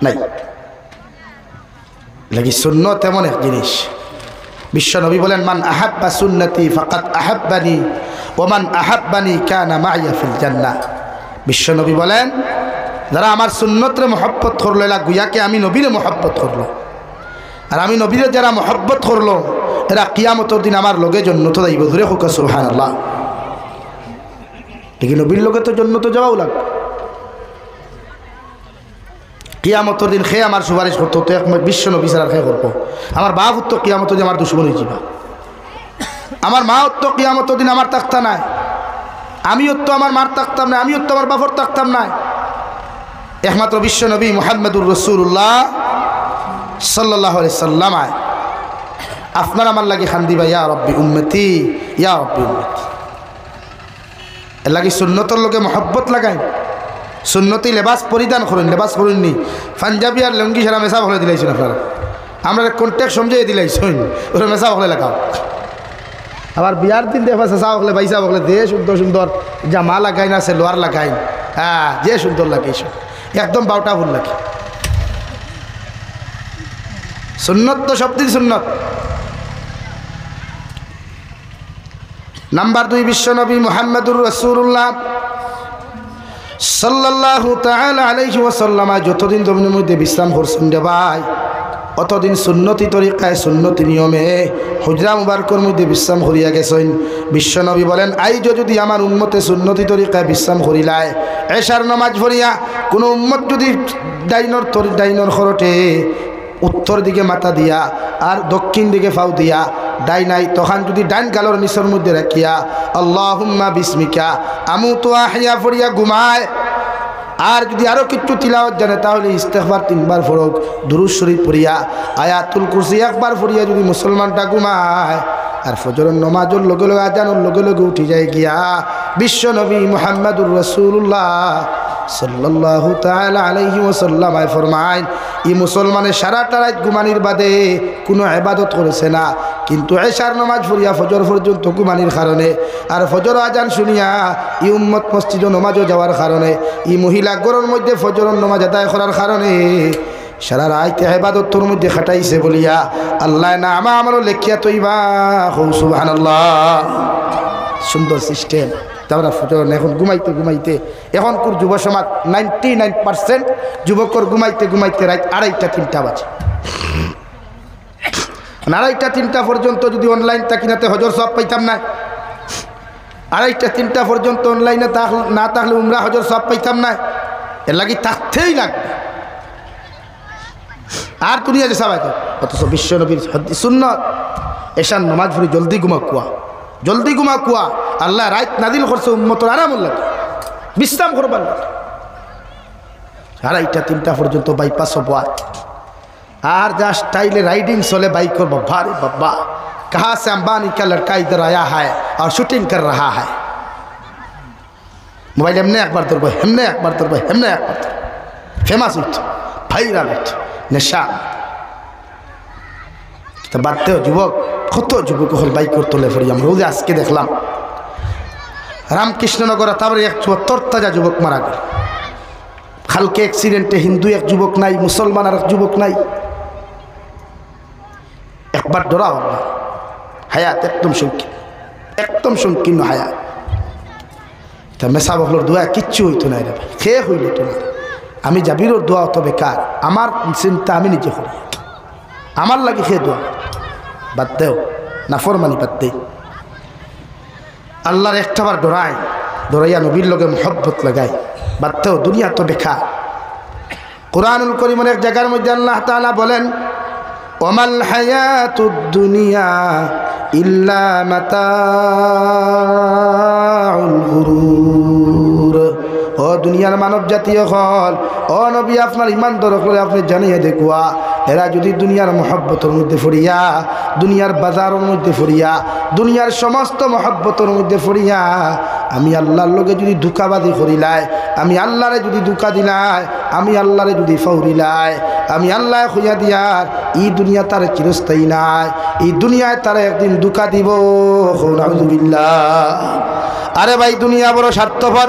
নাই লাগি সুন্নত এমন এক জিনিস বিশ্ব নবী বলেন মান আহাব্বা সুন্নতি ফাকাদ আহাব্বানি ওয়া মান আহাব্বানি কানা মাইয়া ফিল জান্নাহ বিশ্ব নবী বলেন যারা আমার সুন্নতরে মহব্বত করলো এরা গুয়াকে আমি নবীরে মহব্বত করলো আর আমি নবীরে যারা মহব্বত করলো এরা কিয়ামতের দিন আমার লগে জন্নত যাইব ধরে হোক সুবহানাল্লাহ এই নবীর লগে তো জন্নত যাওয়াও লাগবে কিয়ামতের দিন খেয়ে আমার সুপারিশ করতো তো এক বিশ্ব নবী ছাড়া খেয়ে করবো আমার বাপ তো কিয়ামতের দিন আমার দুশ্মন হয়ে যাবা আমার মা তো কিয়ামতের দিন আমার তাক্তা নাই আমিও তো আমার মার তাকতাম না আমিও তো আমার বাপর তাকতাম না একমাত্র বিশ্ব নবী মুহাম্মদুর রাসূলুল্লাহ সাল্লাল্লাহু আলাইহি সাল্লাম আপনার আমার লাগে খান্দিবা ইয়া রব্বি উম্মতি ইয়া রব্বি উম্মতি এর লাগে সুন্নতর লোকে মহব্বত লাগাই সুন্নতি লেবাস পরিধান করুন লেবাস করুননি পাঞ্জাবি আর লুঙ্গি সারা মেসা বলে দিলাইছেন আপনারা আমরা কন্ট্যাক্ট সমঝিয়ে দিলাইছেন ওরা মেসা বলে লাগাও আবার বিয়ার দিন দেখবা চেঁচা বলে বাইসা বলে যে সুন্দর সুন্দর জামা লাগাই না সে লোয়ার লাগাই হ্যাঁ যে সুন্দর লাগে একদম বাউটা ভুল লাগে সুন্নত তো সব দিন সুন্নত নাম্বার 2 বিশ্ব নবী মুহাম্মদুর রাসূলুল্লাহ সাল্লাল্লাহু তাআলা আলাইহি ওয়াসাল্লাম যতদিন জমিনের মধ্যে বিশ্রাম করছেন রে ভাই অতদিন সুন্নতি তরিকায় সুন্নতি নিয়মে হুজরা মুবারকর মধ্যে বিশ্রাম করিয়া গেছেন বিশ্ব নবী বলেন আইজ যদি আমার উম্মতে সুন্নতি তরিকায় বিশ্রাম করিলায় এশার নামাজ পড়িয়া কোনো উম্মত যদি ডাইনর খরটে উত্তর দিকে মাথা দিয়া আর দক্ষিণ দিকে ফাউ দিয়া ডাই নাই তখন যদি ডাইন গালর নিচের মধ্যে রাখিয়া আল্লাহুম্মা বিসমিকা আমুতু আহইয়া পড়িয়া ঘুমায় আর যদি আরো কিছু তিলাওয়াত জানে তাহলে ইস্তেগফার 3 বার পড়ুক দুরূদ শরীফ পড়িয়া আয়াতুল কুরসি একবার পড়িয়া যদি মুসলমানটা ঘুমায় আর ফজরের নামাজের লগে লগে আজানের লগে লগে উঠে যায় গিয়া বিশ্ব নবী মুহাম্মদুর রাসূলুল্লাহ সাল্লাল্লাহু তাআলা আলাইহি ওয়াসাল্লাম ফরমায় এই মুসলমানের সারাটা রাত ঘুমানির বাদে কোনো ইবাদত করেছে না কিন্তু এশার নামাজ পড়িয়া ফজর পর্যন্ত ঘুমানির কারণে আর ফজর আজান শুনিয়া ই উম্মত মসজিদে নামাজও যাওয়ার কারণে ই মহিলা ঘরের মধ্যে ফজরের নামাজ আদায় করার কারণে সারা রাত ইবাদতের মধ্যে খাটাইছে বলিয়া আল্লাহ না আমারও লেখিয়া তৈবা সুবহানাল্লাহ সুন্দর সিস্টেম তারা ফজর এখন ঘুমাইতে ঘুমাইতে এখনকার যুব সমাজ 99% যুবকর ঘুমাইতে ঘুমাইতে রাত 2:30 3টা বাজে 2:30 3টা পর্যন্ত যদি অনলাইন তাকিনাতে হজর সব পাইতাম না 2:30 3টা পর্যন্ত অনলাইনে না থাকলে উমরা হজর সব পাইতাম না এর লাগি থাকতেই লাগবে আর দুনিয়া যে সবাই অথচ বিশ্ব নবীর সুন্নত এশার নামাজ পড়ি জলদি ঘুমা কুয়া আল্লাহ রাত নাদিল করছে উম্মতর আরাম লাগে বিশ্রাম করবার লাগে 2:30 3টা পর্যন্ত বাইপাস হবো আর যা স্টাইলে राइडिंग चले बाइक और बाबा रे बाबा कहाँ से अंबानी का लड़का इधर आया है और शूटिंग कर रहा है मोबाइल हमने एक बार तुरबो हमने एक बार फेमस हुई भाईराल नेशा तो बात যুবক কত যুবক হল বাইক করে তোলে ফরি আমরা রোজ আজকে দেখলাম রামকৃষ্ণনগর তারপরে এক 74 তাজা যুবক মারা গেল কালকে অ্যাক্সিডেন্টে হিন্দু এক যুবক নাই মুসলমান আর এক যুবক নাই একবার ডরা আল্লাহ হায়াত একদম সংকীর্ণ হায়াত তা মেসা বকলর দোয়া কিচ্ছু হইতো না রে খেয়ে হইল তো না আমি জাবিরর দোয়া তো বেকার আমার চিন্তা আমি নিজে করি আমার লাগে খেয়ে দোয়া বাদ দেও নাফরমানি বাদ দে আল্লাহর একটাবার ডরাইয়া নবীর লগে মহব্বত লাগাই বাদ দেও দুনিয়া তো বেকার কুরআনুল কারীমের এক জায়গার মধ্যে আল্লাহ তাআলা বলেন ওমাল হায়াতুদ দুনিয়া ইল্লা মাতাউল গুরুর। ও দুনিয়ার মানব জাতীয় হল, ও নবী আপনার ইমান দরকার আপনি জানিয়ে দেখুয়া এরা যদি দুনিয়ার মহব্বতের মধ্যে ফরিয়া, দুনিয়ার বাজারের মধ্যে ফরিয়া, দুনিয়ার সমস্ত মহব্বতের মধ্যে ফরিয়া আমি আল্লাহর লগে যদি ধোঁকাবাজি করিলাই, আমি আল্লাহরে যদি ধোঁকা দিলাই, আমি আল্লাহরে যদি ফাউরিলাই, আমি আল্লাহ খুঁজা দিয়ার এই দুনিয়া তার চিরস্থায়ী নাই, এই দুনিয়ায় তারা একদিন ধোঁকা দিব। নাউযুবিল্লাহ। আরে ভাই দুনিয়া বড় স্বার্থপর,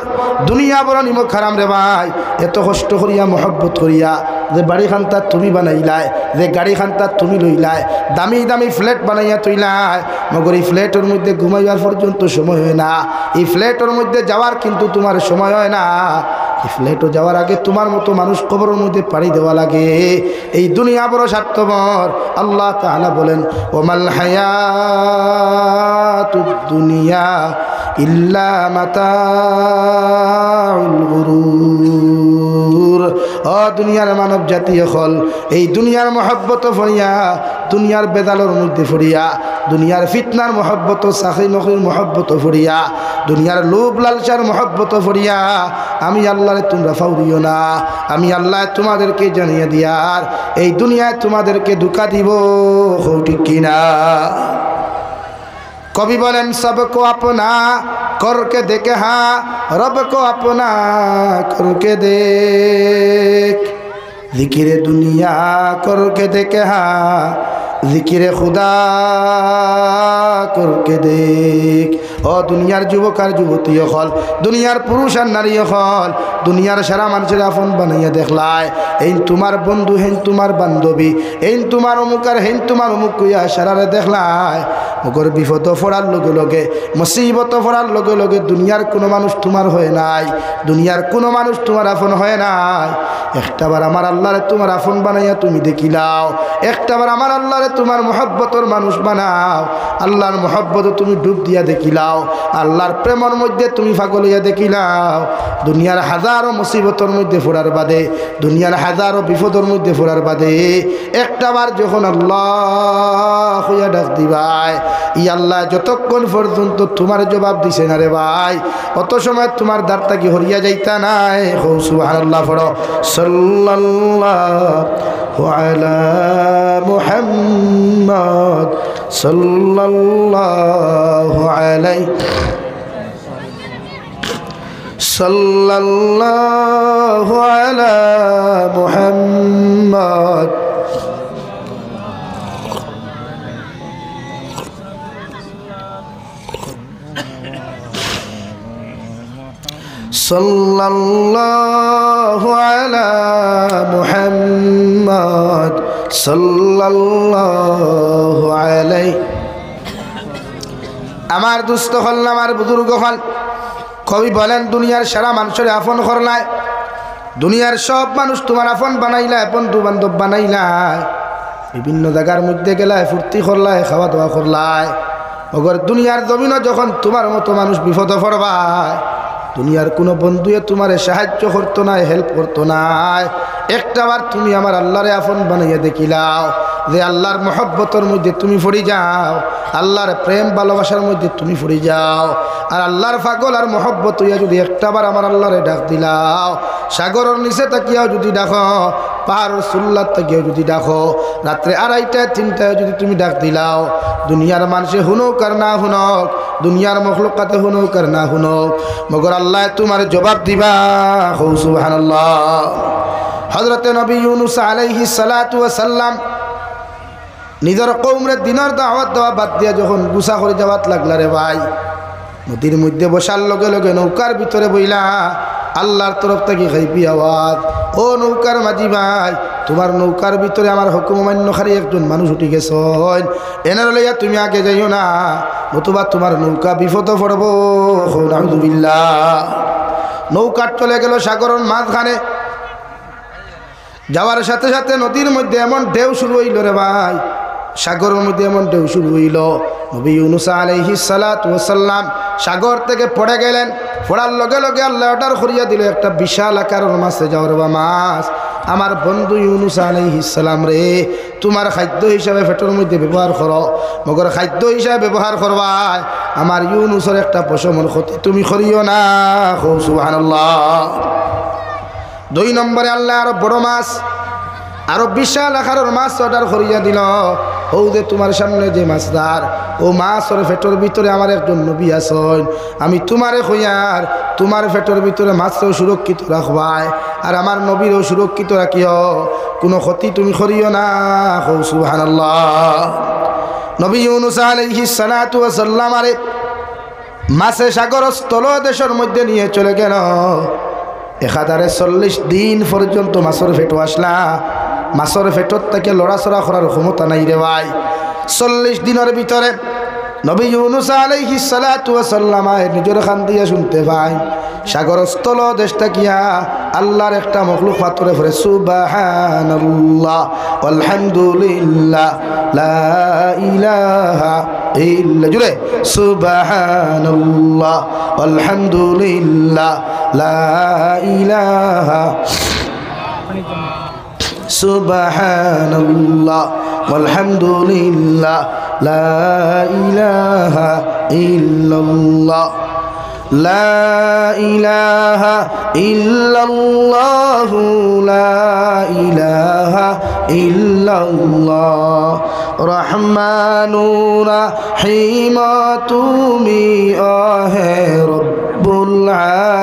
দুনিয়া বড় নিমক হারাম রে ভাই। এত কষ্ট করিয়া মহব্বত করিয়া যে বাড়ি খান্তা তুমি বানাইলাই, যে গাড়ি খান্তা তুমি লইলাই, দামি দামি ফ্ল্যাট বানাইয়া তৈলাই, মগর এই ফ্ল্যাটের মধ্যে ঘুমাইবার পর্যন্ত সময় হয় না, এই ফ্ল্যাটের মধ্যে যাওয়ার কিন্তু তোমার সময় হয় না। এই ফ্ল্যাটও যাওয়ার আগে তোমার মতো মানুষ কবরের মধ্যে পাড়ি দেওয়া লাগে। এই দুনিয়া বড় স্বার্থপর। আল্লাহ তাআলা বলেন ওমাল হায়াতুদ দুনিয়া ইল্লা মাতাউল গুরুর। ও দুনিয়ার মানব জাতীয় হল, এই দুনিয়ার মহব্বত ফরিয়া, দুনিয়ার বেদালের মধ্যে ফরিয়া, দুনিয়ার ফিতনার মহব্বত, চাকরি নকরির মহব্বত ফরিয়া, দুনিয়ার লোভ লালসার মহব্বত ফরিয়া আমি আল্লাহরে তোমরা ফাউরিও না। আমি আল্লাহ তোমাদেরকে জানিয়ে দিয়ার এই দুনিয়ায় তোমাদেরকে ধোঁকা দিব। ঠিক কিনা? কবি বলেন সবকো আপনা করকে দেখে হা রব কো আপনা করকে দেখ, জিকিরে দুনিয়া করকে দেখে হা জিকিরে খুদা করকে দেখ। ও দুনিয়ার যুবক আর যুবতী হল, দুনিয়ার পুরুষ আর নারী হল, দুনিয়ার সারা মানুষের আপন বানাইয়া দেখলায় এই তোমার বন্ধু, হেন তোমার বান্ধবী, এই তোমার অমুক আর হেন তোমার অমুক কইয়া সারারে দেখলায়। মগর বিপদ ফোড়ার লগে লগে, মুসিবত ফোড়ার লগে লগে দুনিয়ার কোনো মানুষ তোমার হয় নাই, দুনিয়ার কোনো মানুষ তোমার আপন হয় নাই। একটাবার আমার আল্লাহরে তোমার আপন বানাইয়া তুমি দেখিলাও, একটাবার আমার আল্লাহরে তোমার মহব্বতর মানুষ বানাও, আল্লাহর মহব্বত তুমি ডুব দিয়া দেখিলাও, আল্লাহর প্রেমের মধ্যে তুমি পাগল হইয়া দেখিলাও। দুনিয়ার হাজারো মুসিবতর মধ্যে ফোড়ার বাদে, দুনিয়ার হাজারো বিপদের মধ্যে ফোড়ার বাদে একটাবার যখন আল্লাহ হইয়া ডাক দিবাই, ই আল্লাহ যতক্ষণ পর্যন্ত তোমার জবাব দিছে না রে ভাই, অত সময় তোমার দ্বারটা কি হরিয়া যাইতা নাই। সুবহানাল্লাহ পড়ো। সাল্লাল্লাহু আলা মুহাম্মদ সাল্লাল্লাহু আলাইহি সাল্লাল্লাহু আলা মুহাম্মদ সাল্লাল্লাহু আলা মুহাম্মদ সাল্লাল্লাহু আলাইহি। আমার দুস্থ হল, আমার বুজুর্গ হল, কবি বলেন দুনিয়ার সারা মানুষের আপন করলায়, দুনিয়ার সব মানুষ তোমার আপন বানাইলায়, বন্ধু বান্ধব বানাইলায়, বিভিন্ন জায়গার মধ্যে গেলায়, ফুর্তি করলায়, খাওয়া দাওয়া করলায়। অগর দুনিয়ার জমিনও যখন তোমার মতো মানুষ বিপদ পড়বায়, দুনিয়ার কোনো বন্ধুয়ে তোমার সাহায্য করতো না, হেল্প করতো না। একটাবার তুমি আমার আল্লাহরে আপন বানাইয়া দেখিলাও, যে আল্লাহর মহব্বতের মধ্যে তুমি ফড়ি যাও, আল্লাহর প্রেম ভালোবাসার মধ্যে তুমি ফড়ি যাও। আর আল্লাহর পাগল আর মহব্বত হইয়া যদি একটাবার আমার আল্লাহরে ডাক দিলাও, সাগরের নিচে তাকিয়াও যদি ডাকো, পাহাড়ের সুল্লার তাকিয়াও যদি ডাকো, রাত্রে 2:30 3টায় যদি তুমি ডাক দিলাও, দুনিয়ার মানুষে হুনক আর না হুনক, দুনিয়ার মখলুকাতে হুনক আর না হুনক, মগর আল্লাহ তোমার জবাব দিবা। সুবহানাল্লাহ। হযরতে নবী ইউনূস আলাইহিস সালাতু ওয়াস সালাম নিজের কওমের দিনের দাওয়াত দেওয়া বাদ দিয়া যখন গুছা করে যাওয়াত লাগলা রে ভাই, নদীর মধ্যে বসার লগে লগে নৌকার ভিতরে বইলা আল্লাহর তরফ থেকে খাইপি আওয়াজ, ও নৌকার মাঝি ভাই, তোমার নৌকার ভিতরে আমার হুকুম অমান্যকারী একজন মানুষ উঠে গেছেন, এনার লইয়া তুমি আগে যাইও না, নতুবা তোমার নৌকা বিপদ পড়ব। নাউযুবিল্লাহ। নৌকা চলে গেল সাগরের মাঝখানে, যাওয়ার সাথে সাথে নদীর মধ্যে এমন ঢেউ শুরু হইল রে ভাই, সাগরের মধ্যে এমন ঢেউ শুরু হইল, নবী ইউনূস আলাইহিস সালাতু ওয়াস সালাম সাগর থেকে পড়ে গেলেন। পড়ার লগে লগে আল্লাহ অর্ডার করিয়া দিল একটা বিশাল আকারের মাছে যাওয়ার বা মাছ আমার বন্ধু ইউনুস আলাইহিস সালাম রে তোমার খাদ্য হিসাবে পেটের মধ্যে ব্যবহার করো, মগর খাদ্য হিসাবে ব্যবহার করবাই আমার ইউনুসের একটা পশমের ক্ষতি তুমি করিও না। সুবহানাল্লাহ। 2 নম্বরে আল্লাহ আরো বড় মাছ, আরো বিশাল আকারের মাছ অর্ডার করিয়া দিল। ও যে তোমার সামনে যে মাছদার, ও মাছের পেটের ভিতরে আমার একজন নবী আছেন, আমি তোমারে কইয়ার তোমার পেটের ভিতরে মাছও সুরক্ষিত রাখবাই আর আমার নবীরও সুরক্ষিত রাখিও, কোনো ক্ষতি তুমি করিও না। সুবহানাল্লাহ। নবী ইউনুস আলাইহিস সালাতু ওয়াস সালাম আরে মাছে সাগর স্থল দেশের মধ্যে নিয়ে চলে গেল। 1040 দিন পর্যন্ত মাছের পেটো আসলা, মাছের পেটর থেকে লড়াচড়া করার ক্ষমতা নাই রে ভাই। 40 দিনের ভিতরে নবী ইউনুস আলাইহিস সালাতু ওয়াস সালাম নিজের কান দিয়ে শুনতে পায় সাগর স্থল দেশটা কিয়া আল্লাহর একটা মখলুক পাথরে পড়ে সুবহানাল্লাহ আলহামদুলিল্লাহ লা ইলাহা ইল্লা, জুড়ে সুবহানাল্লাহ আলহামদুলিল্লাহ লা ইলাহা, সুবহানাল্লাহ আলহামদুলিল্লাহ লা ইলাহা ইল্লাল্লাহ লা ইলাহা ইল্লাল্লাহু লা ইলাহা ইল্লাল্লাহ রহমানুর রহিম তুমি আহে রব্বুল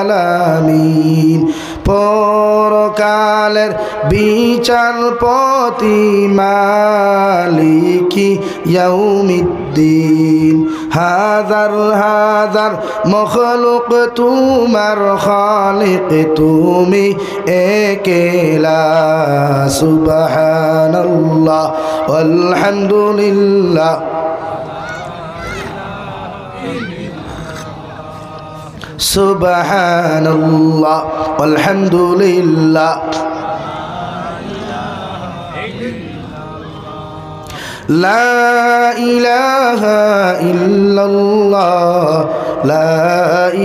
আলামিন, পরকালের বিচারপতি মালিকি ইয়াউমিদ্দিন, হাজার হাজার মখলুক তোমার খালিক তুমি একেলা, সুবহানাল্লাহ আলহামদুলিল্লাহ সুবহানাল্লাহ আলহামদুলিল্লাহ লা ইলাহা ইল্লাল্লাহ লা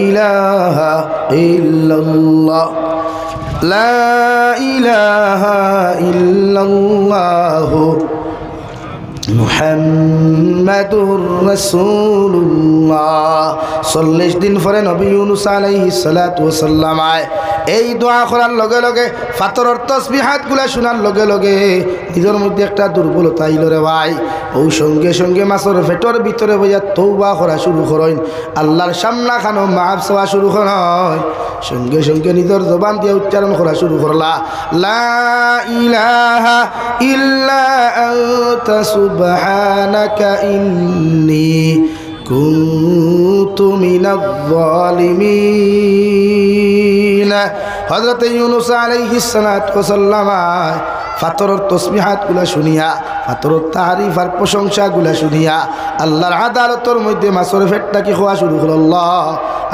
ইলাহা ইল্লাল্লাহ লা ইলাহা ইল্লাল্লাহ মুহাম্মাদুর রাসূলুল্লাহ। 40 দিন পরে নবী ইউনুস আলাইহিস সালাতু ওয়াস সালাম এই দোয়া করার লগে লগে ফাতরের তাসবিহাত গুলা শোনার লগে লগে নিজের মধ্যে একটা দুর্বলতা আইল রে ভাই। ও সঙ্গে সঙ্গে মাছের পেটের ভিতরে বইয়া তওবা করা শুরু করেন, আল্লাহর সামনা খানো মাফ চাওয়া শুরু করেন, সঙ্গে সঙ্গে নিজের জবান দিয়ে উচ্চারণ করা শুরু করলা লা ইলাহা ইল্লা আনতা সুবহানাকা ইন্নী কুনতু মিনাজ জালিমিন। হযরত ইউনুস আলাইহিস সালাতু ওয়াস সালাম ফাতরের তসবিহাত গুলা শুনিয়া, ফাতরের তারিফ আর প্রশংসা গুলা শুনিয়া আল্লাহর আদালতের মধ্যে মাছের পেটটাকে খোয়া শুরু করল। আল্লাহ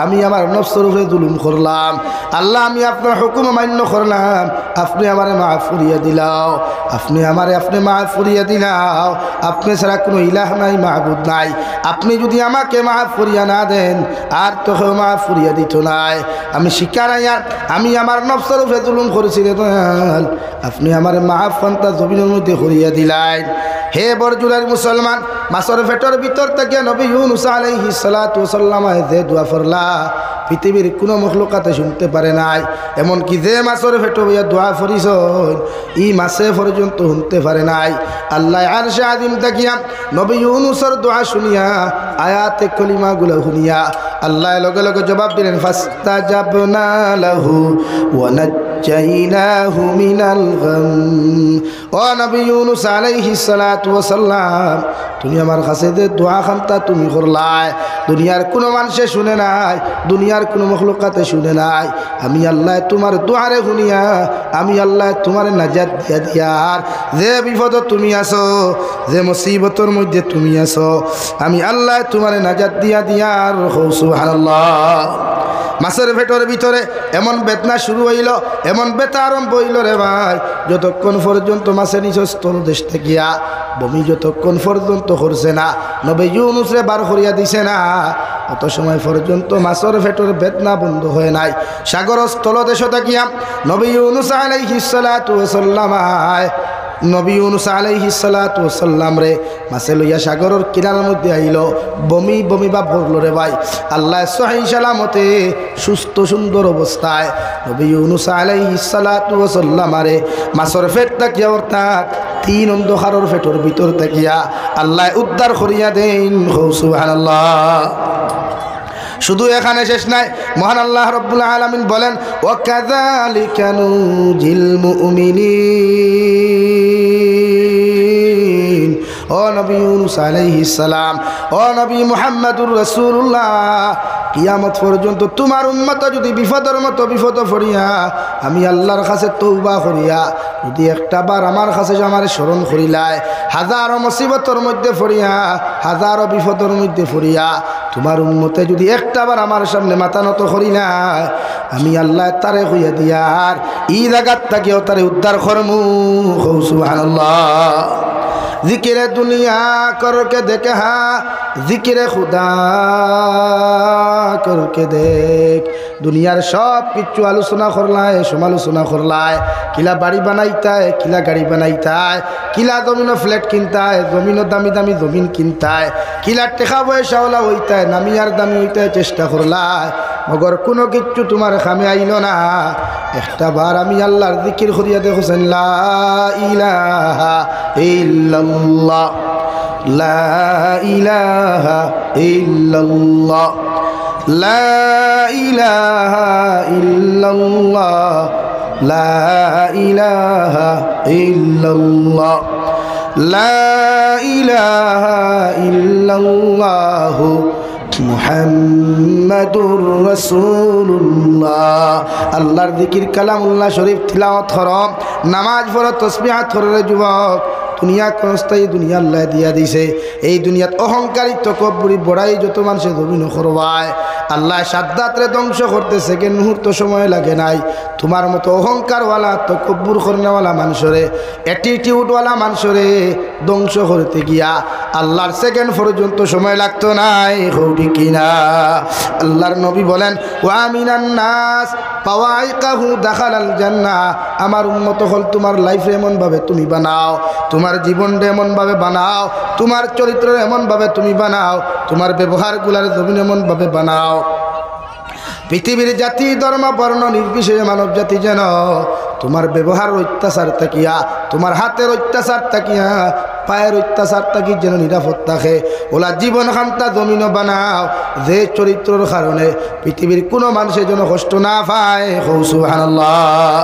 আমি আমার নফসের উপরে জুলুম করলাম, আল্লাহ আমি আপনার হুকুম মান্য করলাম, আপনি আমারে মাফ করিয়া দিলাও, আপনি মাফ করিয়া দিলাও, আপনি ছাড়া কোনো ইলাহ নাই, মাহবুদ নাই, আপনি যদি আমাকে মাফ করিয়া না দেন আর তো কেউ মাফ করিয়া দিত নাই। আমি শিকার আমি আমার নফসের উপরে জুলুম করেছি রে দয়াল, আপনি আমার মাফ ফান্তা জমিনের মধ্যে করিয়া দিলেন। হে বরজুলার মুসলমান, মাছের পেটের ভিতর থেকে নবী ইউনুস আলাইহিস সালাতু ওয়াস সালাম যে দোয়া করলা পৃথিবীর কোনো মখলুকাতে শুনতে পারে নাই, এমনকি যে মাছের পেটে বইয়া দোয়া করিস ই মাছে পর্যন্ত শুনতে পারে নাই। আল্লাহ আরশে আযীম তাকিয়া নবী ইউনুসের দোয়া শুনিয়া আয়াতে কলিমা গুলো শুনিয়া আল্লাহ লগে লগে জবাব দিলেন ফাস্তাজাবনা লাহু ওয়া নাজ্জাইনাহু মিনাল গাম। ও নবী ইউনুস আলাইহিস সালাতু ওয়াস সালাম, তুমি আমার কাছে যে দোয়া খানতা তুমি করলাই দুনিয়ার কোনো মানুষে শুনে নাই, দুনিয়ার কোনো মখলুকাতে শুনে নাই, আমি আল্লাহ তোমার দোয়ারে শুনিয়া আমি আল্লাহ তোমার নাজাত দিয়া দিয়ার, যে বিপদ তুমি আছো, যে মুসিবতের মধ্যে তুমি আছো, আমি আল্লাহ তোমার নাজাত দিয়া দিয়ার। সুবহানাল্লাহ। মাছের পেটের ভিতরে এমন বেদনা শুরু হইল, এমন বেতা আরম্ভ হইল রে ভাই, যতক্ষণ পর্যন্ত মাছের নিচে স্থল দেশ থাকিয়া বমি যতক্ষণ পর্যন্ত করছে না, নবী ইউনুস রে বার করিয়া দিছে না, অত সময় পর্যন্ত মাছের পেট পেটের বেদনা বন্ধ হয় নাই সাগরস্থ তলদেশ তাকিয়া নবী ইউনূস আলাইহিস সালাতু ওয়াস সালাম নবী ইউনূস আলাইহিস সালাতু ওয়াস সালাম রে মাছে লইয়া সাগরের কিনারার মধ্যে আইল বমি বমি বা পড়ল রে ভাই আল্লাহ সহিহ সালামতে সুস্থ সুন্দর অবস্থায় নবী ইউনূস আলাইহিস সালাতু ওয়াস সালাম রে মাছের পেট তাকিয়া অর্থাৎ তিন অন্ধকারের পেটের ভিতর তাকিয়া আল্লাহ উদ্ধার করিয়া দেন সুবহানাল্লাহ শুধু এখানে শেষ নাই মহান আল্লাহ রাব্বুল আলামিন বলেন ওয়া কাযালিকা নুজিল মুমিনিন ও নবী ইউনূস আলাইহিস সালাম ও নবী মুহাম্মদুর রাসূলুল্লাহ কিয়ামত পর্যন্ত তোমার উম্মত যদি বিপদের মতো বিপদ পড়িয়া আমি আল্লাহর কাছে তওবা করিয়া যদি একটাবার আমার কাছে আমার স্মরণ করিলাই হাজারো মুসিবতের মধ্যে পড়িয়া হাজারো বিপদের মধ্যে পড়িয়া তোমার উম্মতে যদি একটাবার আমার সামনে মাথা নত করিলাই আমি আল্লাহ তারে হইয়া দিয়ার ই জায়গার থাকিও তারে উদ্ধার করমু সুবহানাল্লাহ জিকিরে দুনিয়া করকে দেখে হা জিকিরে খুদা করকে দেখ দুনিয়ার সব কিছু আলোচনা করলায় সমালোচনা করলায় কিলা বাড়ি বানাইতায় কিলা গাড়ি বানাইতায় কিলা জমিনো ফ্ল্যাট কিনতায় জমিনো দামি দামি জমিন কিনতায় কিলা টেকা পয়সাওয়ালা হইতায় নামিয়ার দামি হইতায় চেষ্টা করলায় মগর কোনো কিচ্ছু তোমার খামে আইল না একটা বার আমি আল্লাহর জিকির করিয়া দেখছেন লা ইলাহা ইল্লাল্লাহ লা ইলাহা ইল্লাল্লাহ লা ইলাহা ইল্লাল্লাহ লা ইলাহা ইল্লাল্লাহ লা ইলাহা ইল্লাল্লাহ মুহাম্মাদুর রাসূলুল্লাহ আল্লাহর জিকির কালামুল্লাহ শরীফ তিলাওয়াত করো নামাজ পড়ো তাসবিহাত করো রে যুবক দুনিয়া কনস্থায়ী দুনিয়া আল্লাহ দিয়া দিছে এই দুনিয়াত অহংকারী তকব্বুরি বড়াই যত মানুষে জমিন করবায় আল্লাহ সাদ্দাতরে ধ্বংস করতে সেকেন্ড মুহূর্ত সময় লাগে নাই তোমার মতো অহংকারওয়ালা তকব্বুর করনেওয়ালা মানুষরে অ্যাটিটিউডওয়ালা মানুষরে ধ্বংস করতে গিয়া আল্লাহর সেকেন্ড পর্যন্ত সময় লাগতো নাই হৌটি কিনা আল্লাহর নবী বলেন ওয়া মিনান নাস ফাওয়াইকাহু দাখালাল জান্নাহ আমার উম্মত হল তোমার লাইফ এমন ভাবে তুমি বানাও তোমার জীবনটা এমন ভাবে বানাও তোমার চরিত্র এমন ভাবে তুমি বানাও তোমার ব্যবহারগুলার জমিন এমন ভাবে বানাও পৃথিবীর জাতি ধর্ম বর্ণ নির্বিশেষে মানব জাতি যেন তোমার ব্যবহার অত্যাচার তাকিয়া তোমার হাতের অত্যাচার তাকিয়া পায়ের অত্যাচার তাকি যেন নিরাপদ থাকে ওলা জীবন খান্তা জমিন বানাও যে চরিত্রের কারণে পৃথিবীর কোনো মানুষের যেন কষ্ট না পায় সুবহানাল্লাহ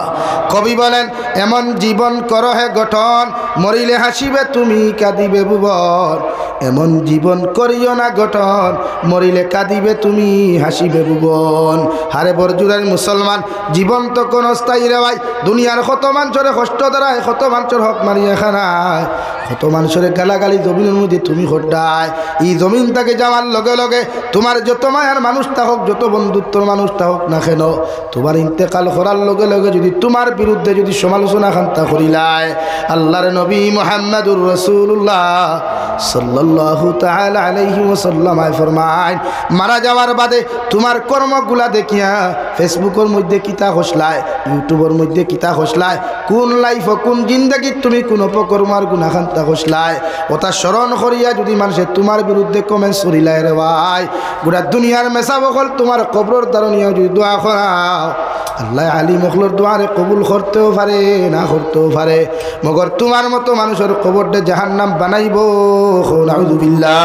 কবি বলেন এমন জীবন করো হে গঠন মরিলে হাসিবে তুমি কাঁদিবে ভুবন এমন জীবন করিও না গঠন মরিলে কাঁদিবে তুমি হাসিবে ভুবন হারে বরজুরের মুসলমান জীবন তো কোনো স্থায়ী রে ভাই দুনিয়ার কত মানুষের কষ্ট দ্বারায় কত মানুষের হক মারিয়া খানায় কত মানুষের গালাগালি জমিনের মধ্যে তুমি হড্ডায় এই জমিন তাকে যাওয়ার লগে লগে তোমার যত মায়ার মানুষটা হোক যত বন্ধুত্বর মানুষটা হোক না কেন তোমার ইন্তেকাল করার লগে লগে যদি তোমার বিরুদ্ধে যদি সমালোচনা খান্তা করিলায় আল্লাহর নবী মুহাম্মদুর রাসূলুল্লাহ সাল্লাল্লাহু তাআলা আলাইহি ওয়াসাল্লাম ফরমায় মারা যাওয়ার বাদে তোমার কর্মগুলা দেখিয়া ফেসবুকের মধ্যে কিতা হসলায় ইউটিউবের মধ্যে কিতা হসলায় কোন লাইফ কোন জিন্দেগি তুমি কোন অপকর্মার গুনাহ খান্তা হসলায় ওটা স্মরণ করিয়া যদি মানুষে তোমার বিরুদ্ধে কমেন্টস করিলায় রে ভাই গোটা দুনিয়ার মেসা বকল তোমার কবরের দারণিয়া যদি দোয়া করাও আল্লাহ আলী মখলোর দোয়ারে কবুল করতেও পারে না করতেও পারে মগর তোমার মতো মানুষের কবরটা জাহান্নাম বানাইব নাউযুবিল্লাহ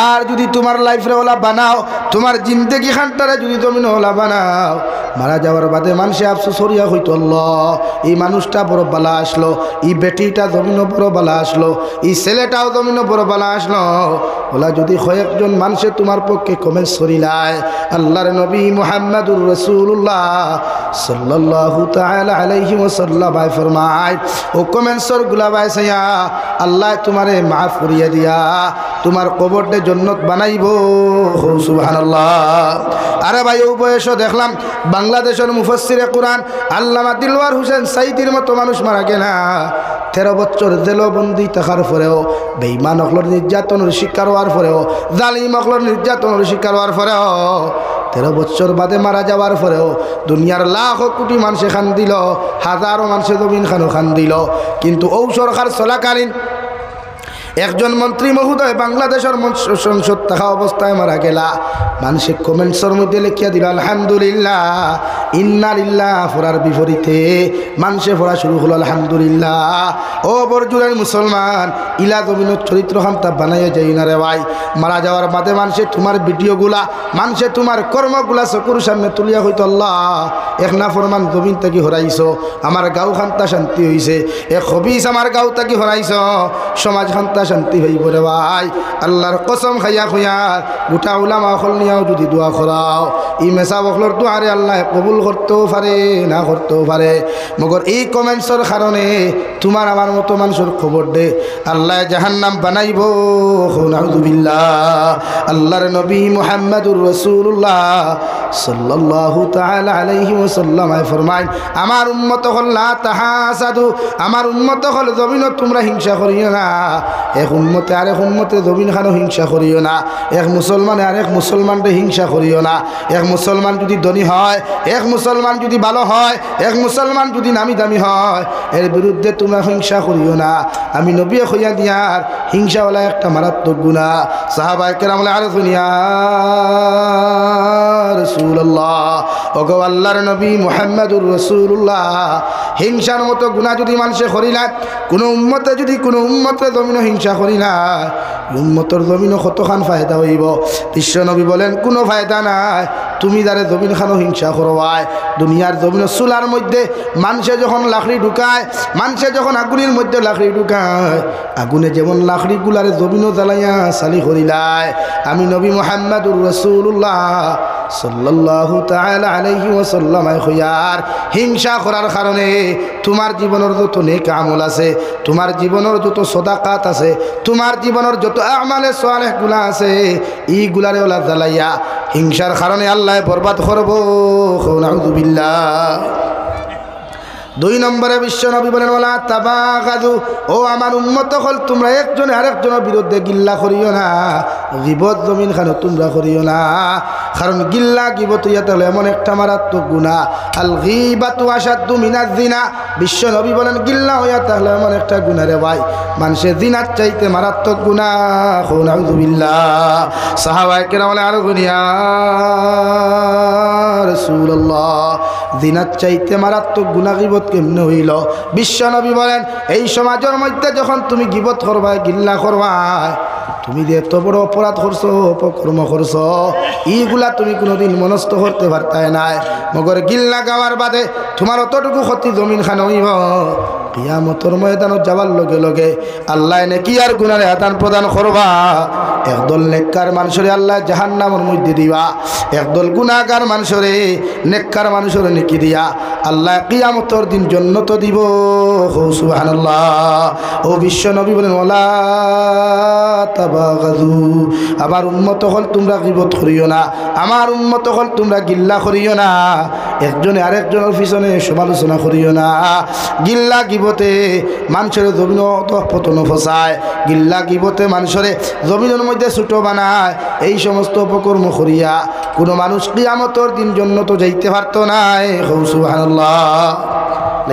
আর যদি তোমার লাইফরে ওলা বানাও তোমার জিন্দেগি খানটারে যদি জমিন ওলা বানাও মারা যাওয়ার বাদে মানুষে আফসোস হরিয়া হইতো আল্লাহ এই মানুষটা বড় বালা আসলো এই বেটিটা জমিন বড় বালা আসলো এই ছেলেটাও জমিন বড় বালা আসলো ওলা যদি কয়েকজন মানুষে তোমার পক্ষে কমেন্টস করিলায় আল্লাহর নবী মুহাম্মদুর রাসূলুল্লাহ সাল্লাল্লাহু তাআলা আলাইহি ওয়াসাল্লাম ফরমায় ও কমেন্টসর গুলা বাইসায়া আল্লাহ তোমারে মাফ করিয়া দিয়া তোমার কবরটা জান্নাত বানাইব সুবহানাল্লাহ আরে ভাই ও বয়সও দেখলাম বাংলাদেশের মুফাসসিরে কুরআন আল্লামা দিলওয়ার হোসেন সাইদির মতো মানুষ মারা গেনা 13 বছর জেলবন্দি থাকার পরেও বেঈমান অকলর নির্যাতনের শিকার হওয়ার পরেও জালিম অকলর নির্যাতনের শিকার হওয়ার পরেও 13 বছর বাদে মারা যাওয়ার পরেও দুনিয়ার লাখ কোটি মানুষে খান দিল, হাজারো মানুষে জমিন খানো খান দিল, কিন্তু ও সরকার চলাকালীন একজন মন্ত্রী মহোদয় বাংলাদেশের সংসদ থাকা অবস্থায় মারা গেলা। মানুষের কমেন্টসের মধ্যে লিখিয়া দিল আলহামদুলিল্লাহ, ইন্না লিল্লাহ ফোরার বিপরীতে মানুষে ফোরা শুরু হলো আলহামদুলিল্লাহ। ও বরজুরের মুসলমান, ইলা জমিনের চরিত্র খান্তা বানাইয়া যাই না রে ভাই। মারা যাওয়ার বাদে মানুষে তোমার ভিডিওগুলা, মানুষে তোমার কর্মগুলা চকুর সামনে তুলিয়া হইতো আল্লাহ এক না ফরমান জমিন থেকে হরাইছ, আমার গাঁও খান্তা শান্তি হইছে, এক হবিস আমার গাঁও থেকে হরাইছ, সমাজ খান্তা শান্তি হইব রে ভাই। আল্লাহর কসম খাইয়া খুঁয়ার গোটা উলামা অকল নিয়াও যদি দোয়া করাও, ই মেসা বকলর দোয়ারে আল্লাহ কবুল করতেও পারে না করতেও পারে। মগর এই কমেন্টসর কারণে তোমার আমার মতো মানুষের খবর দে আল্লাহ জাহান্নাম বানাইব। নাউযুবিল্লাহ। আল্লাহর নবী মুহাম্মদুর রাসূলুল্লাহ সাল্লাল্লাহু তাআলা আলাইহি ওয়াসাল্লাম ফরমায়, আমার উম্মত হল লা তাহাসাদু, আমার উম্মত হল জমিন তোমরা হিংসা করিও না। এক উম্মতে আরেক উম্মতে জমিন খানো হিংসা করিও না, এক মুসলমানে আরেক মুসলমানকে হিংসা করিও না। এক মুসলমান যদি ধনী হয়, এক মুসলমান যদি ভালো হয়, এক মুসলমান যদি নামি দামি হয়, এর বিরুদ্ধে তোমরা হিংসা করিও না। আমি নবী কইয়া দিয়ার হিংসাওয়ালা একটা মারাত্মক গুনাহ। সাহাবায়ে কেরাম আর দুনিয়া রাসূলুল্লাহ, ওগো আল্লাহর নবী মুহাম্মদুর রাসূলুল্লাহ, হিংসার মতো গুনাহ যদি মানুষে করিলা, কোনো উম্মতে যদি কোনো উম্মতের জমিন হিংসা করিলা, উম্মতর জমিন কতখান ফায়দা হইব। বিশ্ব নবী বলেন কোনো ফায়দা নাই, তুমি যারে জমিন খানো হিংসা করবাই। দুনিয়ার জমিন চুলার মধ্যে মানুষে যখন লাকড়ি ঢুকায়, মানুষে যখন আগুনের মধ্যে লাকড়ি ঢুকায়, আগুনে যেমন লাকড়ি গুলারে জমিনও জ্বালাইয়া চালি করিলায়, আমি নবী মুহাম্মদুর রাসূলুল্লাহ সাল্লাল্লাহু তাআলা আলাইহি ওয়াসাল্লাম কইয়ার হিংসা করার কারণে তোমার জীবনের যত নেক আমল আছে, তোমার জীবনের যত সাদাকাত আছে, তোমার জীবনের যত আমালে সালেহ গুলা আছে, এইগুলারে ওলা জ্বালাইয়া হিংসার কারণে আল্লাহ বরবাদ করব। নাউযুবিল্লাহ। 2 নম্বরে বিশ্ব নবী বলেন ওয়ালা তাবাগাদু, ও আমার উম্মত হল তোমরা একজনে আরেকজনের বিরুদ্ধে গিল্লা করিও না, গীবত জমিন খানো তোমরা করিও না। কারণ গিল্লা গীবত ইয়াতে হলো এমন একটা মারাত্মক গুনাহ, আল গীবাতু আশাদ্দু মিনাজ জিনা। বিশ্ব নবী বলেন গিল্লা ইয়াতে হলো এমন একটা গুনাহ রে ভাই, মানুষের জিনার চাইতে মারাত্মক গুনাহ। নাউযুবিল্লাহ। সাহাবায়ে কেরাম আর গুনিয়া রাসূলুল্লাহ, জিনার চাইতে মারাত্মক গুনাহ গীবত কেমনে হইল? বিশ্ব নবী বলেন এই সমাজের মধ্যে যখন তুমি গীবত করবা, গিল্লা করবা, তুমি যে এত বড় অপরাধ করছো, অপকর্ম করছো, এইগুলা তুমি কোনোদিন মনস্থ করতে পারতাই নাই। মগর গিল্লা গাওয়ার বাদে তোমার অতটুকু ক্ষতি জমিন খান হইব। কিয়ামতের ময়দানত যাবার লগে লগে আল্লাহ নেকি আর গুনাহের আদান প্রদান করবা। একদল নেককার মানুষরে আল্লাহ জাহান্নামের মধ্যে দিবা, একদল গুনাহগার মানুষরে নেককার মানুষরে নেকি দিয়া আল্লাহ কিয়ামতের দিন জান্নাত দিব। সুবহানাল্লাহ। ও বিশ্ব নবী বলেন ওয়ালা তাবাগাদু, আমার উম্মত হল তোমরা গীবত করিও না, আমার উম্মত হল তোমরা গিল্লা করিও না, একজনে আরেকজনের পিছনে সমালোচনা করিও না। গিল্লা গীবতে মানুষের জমিন পতন ফসায়, গিল্লা গীবতে মানুষের জমিনের মধ্যে ছোট বানায়। এই সমস্ত অপকর্ম করিয়া কোনো মানুষ কিয়ামতের দিন জান্নাত যাইতে পারতো না। সুবহানাল্লাহ।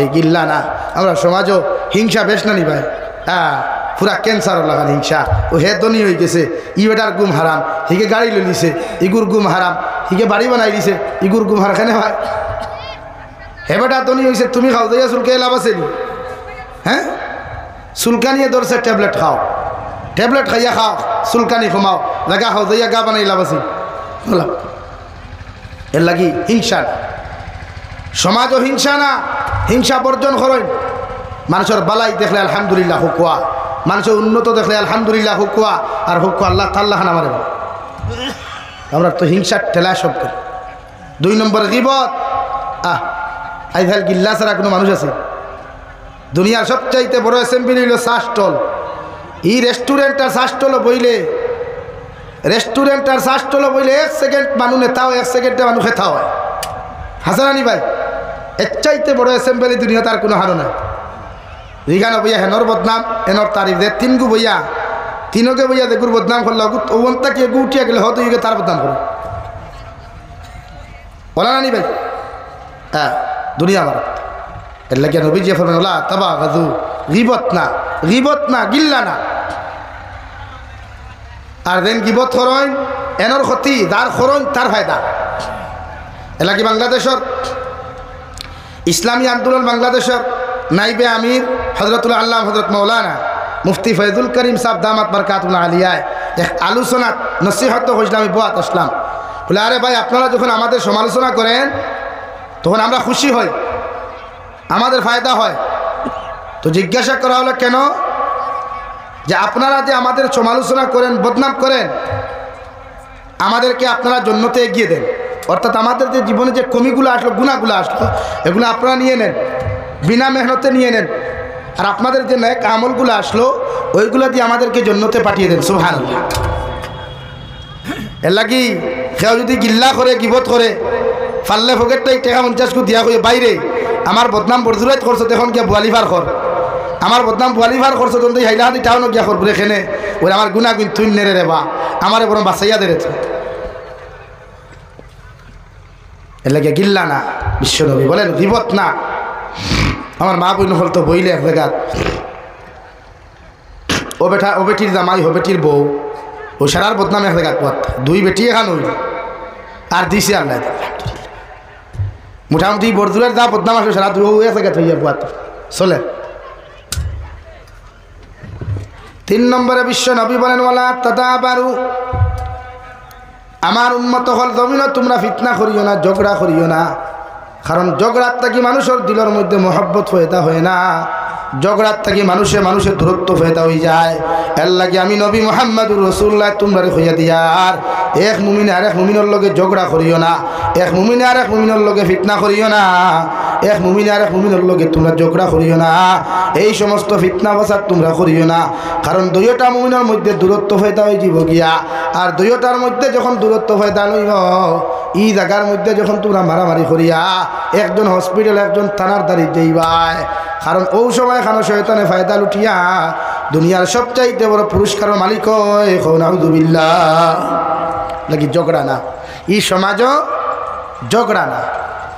এই গিল্লা না, আমরা সমাজও হিংসা বেশ না নি ভাই। হ্যাঁ, পুরা ক্যান্সার লাগান হিংসা। ও হে ধনী হয়ে গেছে, ই বেটার গুম হারাম, হিকে গাড়ি লই লিছে, ইগুর গুম হারাম, হিকে বাড়ি বানাই দিছে, ইগুর গুম হারা কেন ভাই? হে বেটা ধনী হয়েছে, তুমি খাও দিয়া চুলকে লাভ আছে নি? হ্যাঁ, চুলকানিয়ে ধরছে, ট্যাবলেট খাও, ট্যাবলেট খাইয়া খাও, চুলকানি কমাও, জায়গা খাও দিয়া গা বানাই লাভ আছে? এর লাগি হিংসা। সমাজও হিংসা না, হিংসা বর্জন করেন। মানুষের বালাই দেখলে আলহামদুলিল্লাহ হুকুয়া, মানুষের উন্নত দেখলে আলহামদুলিল্লাহ হুকুয়া, আর হুকুয়া আল্লাহ তাল্লাহ আমাদের। আমরা তো হিংসার ঠেলা সব করি। 2 নম্বর গীবত। আইভাল গিল্লা ছাড়া কোনো মানুষ আছে? দুনিয়ার সবচাইতে বড় অ্যাসেম্বলি হইল চা স্টল। এই রেস্টুরেন্ট আর চা স্টল বইলে, রেস্টুরেন্ট আর চা স্টল বইলে 1 সেকেন্ড মানুষ নেতা হয়, 1 সেকেন্ডে মানুষ খেতা হয়। হাসারানি ভাই, এর চাইতে বড় অ্যাসেম্বলি দুনিয়া তার কোনো হারো নাই। রিগানো বইয়া হেনর বদনাম, এনর তারিফ দে, 3 গু বইয়া, 3কে বইয়া দেখুর বদনাম করল, ওনটা কি গু উঠিয়া গেলে হয়তো তার বদনাম করো। বলা না নি ভাই? হ্যাঁ, দুনিয়া আমার এর লাগে নবী যে ফরমান ওলা তাবা গাজু, গিবত না গিল্লা না। আর দেন গিবত করইন এনর ক্ষতি, যার করইন তার ফায়দা। এর লাগে বাংলাদেশের ইসলামী আন্দোলন বাংলাদেশের নাইবে আমির হজরতুল আল্লাহ হজরত মৌলানা মুফতি ফয়জুল করিম সাহেব দামাত বরকাতুল্লাহ আলিয়ায় এক আলোচনাত নসিহত হয়েছিল। আমি বোয়াত আসলাম, বলে আরে ভাই আপনারা যখন আমাদের সমালোচনা করেন তখন আমরা খুশি হই, আমাদের ফায়দা হয়। তো জিজ্ঞাসা করা হলো কেন, যে আপনারা যে আমাদের সমালোচনা করেন, বদনাম করেন, আমাদেরকে আপনারা জন্নতে এগিয়ে দেন। অর্থাৎ আমাদের যে জীবনে যে কমিগুলো আসলো, গুণাগুলো আসলো, এগুলো আপনারা নিয়ে নেন, বিনা মেহনতে নিয়ে নেন। আর আপনাদের যে নেক আমলগুলো আসলো ওইগুলো দিয়ে আমাদেরকে জন্নতে পাঠিয়ে দেন। সুবহানাল্লাহ। এর লাগি কেউ যদি গিল্লা করে, গিবত করে, ফাললে ফকেটটাই টাকা 50 কো দিয়া হয়ে বাইরে আমার বদনাম বরজুরাইত করছো, তখন গিয়া বুয়ালিভার কর, আমার বদনাম বুয়ালিভার করছো, তখন তো হাইলাহাতি টাউন গিয়া করবো এখানে, ওই আমার গুণা গুণ তুই নেড়ে রে বা আমার বরং বাঁচাইয়া দেড়েছে। এর লাগে গিল্লা না, বিশ্বনবী বলেন গিবত না। আমার মা বই নহল তো বইলে এক জায়গা, ও বেটির জামাই, ও বেটির বউ, ও সারার বদনাম এক জায়গা পথ, দুই বেটি এখান হইল আর দিছে আল্লাহ। মোটামুটি বরদুরের যা বদনাম আসবে সারা দুই এক জায়গা হইয়া পথ চলে। 3 নম্বরে বিশ্ব নবী বলেন ওয়ালা তাদাবারু, আমার উম্মত হল জমিন তোমরা ফিতনা করিও না, ঝগড়া করিও না। কারণ ঝগড়ার থাকি মানুষের দিলের মধ্যে মহব্বত ফয়দা হয় না, ঝগড়ার থাকি মানুষের দূরত্ব ফয়দা হয়ে যায়। এর লাগে আমি নবী মুহাম্মদুর রাসূলুল্লাহ তোমরা হইয়া দিয়ার, এক মুমিনে আর এক মুমিনের লগে ঝগড়া করিও না, এক মুমিনে আর এক মুমিনের লগে ফিতনা করিও না, এক মুমিনে আর এক মুমিনের লগে তোমরা ঝগড়া করিও না, এই সমস্ত ফিতনা ফাসাদ তোমরা করিও না। কারণ দুইটা মুমিনের মধ্যে দূরত্ব ফয়দা হয়ে যাব গিয়া, আর দুইটার মধ্যে যখন দূরত্ব ফয়দা লইব, এই জায়গার মধ্যে যখন তোমরা মারামারি করিয়া একজন হসপিটাল একজন থানার দাঁড়ি যাইবাই, কারণ ও সময় খানো শয়তানে ফায়দা লুটিয়া দুনিয়ার সবচাইতে বড় পুরস্কারের মালিক হয়। নাউযুবিল্লাহ। লাগি ঝগড়া না, এই সমাজও ঝগড়া না,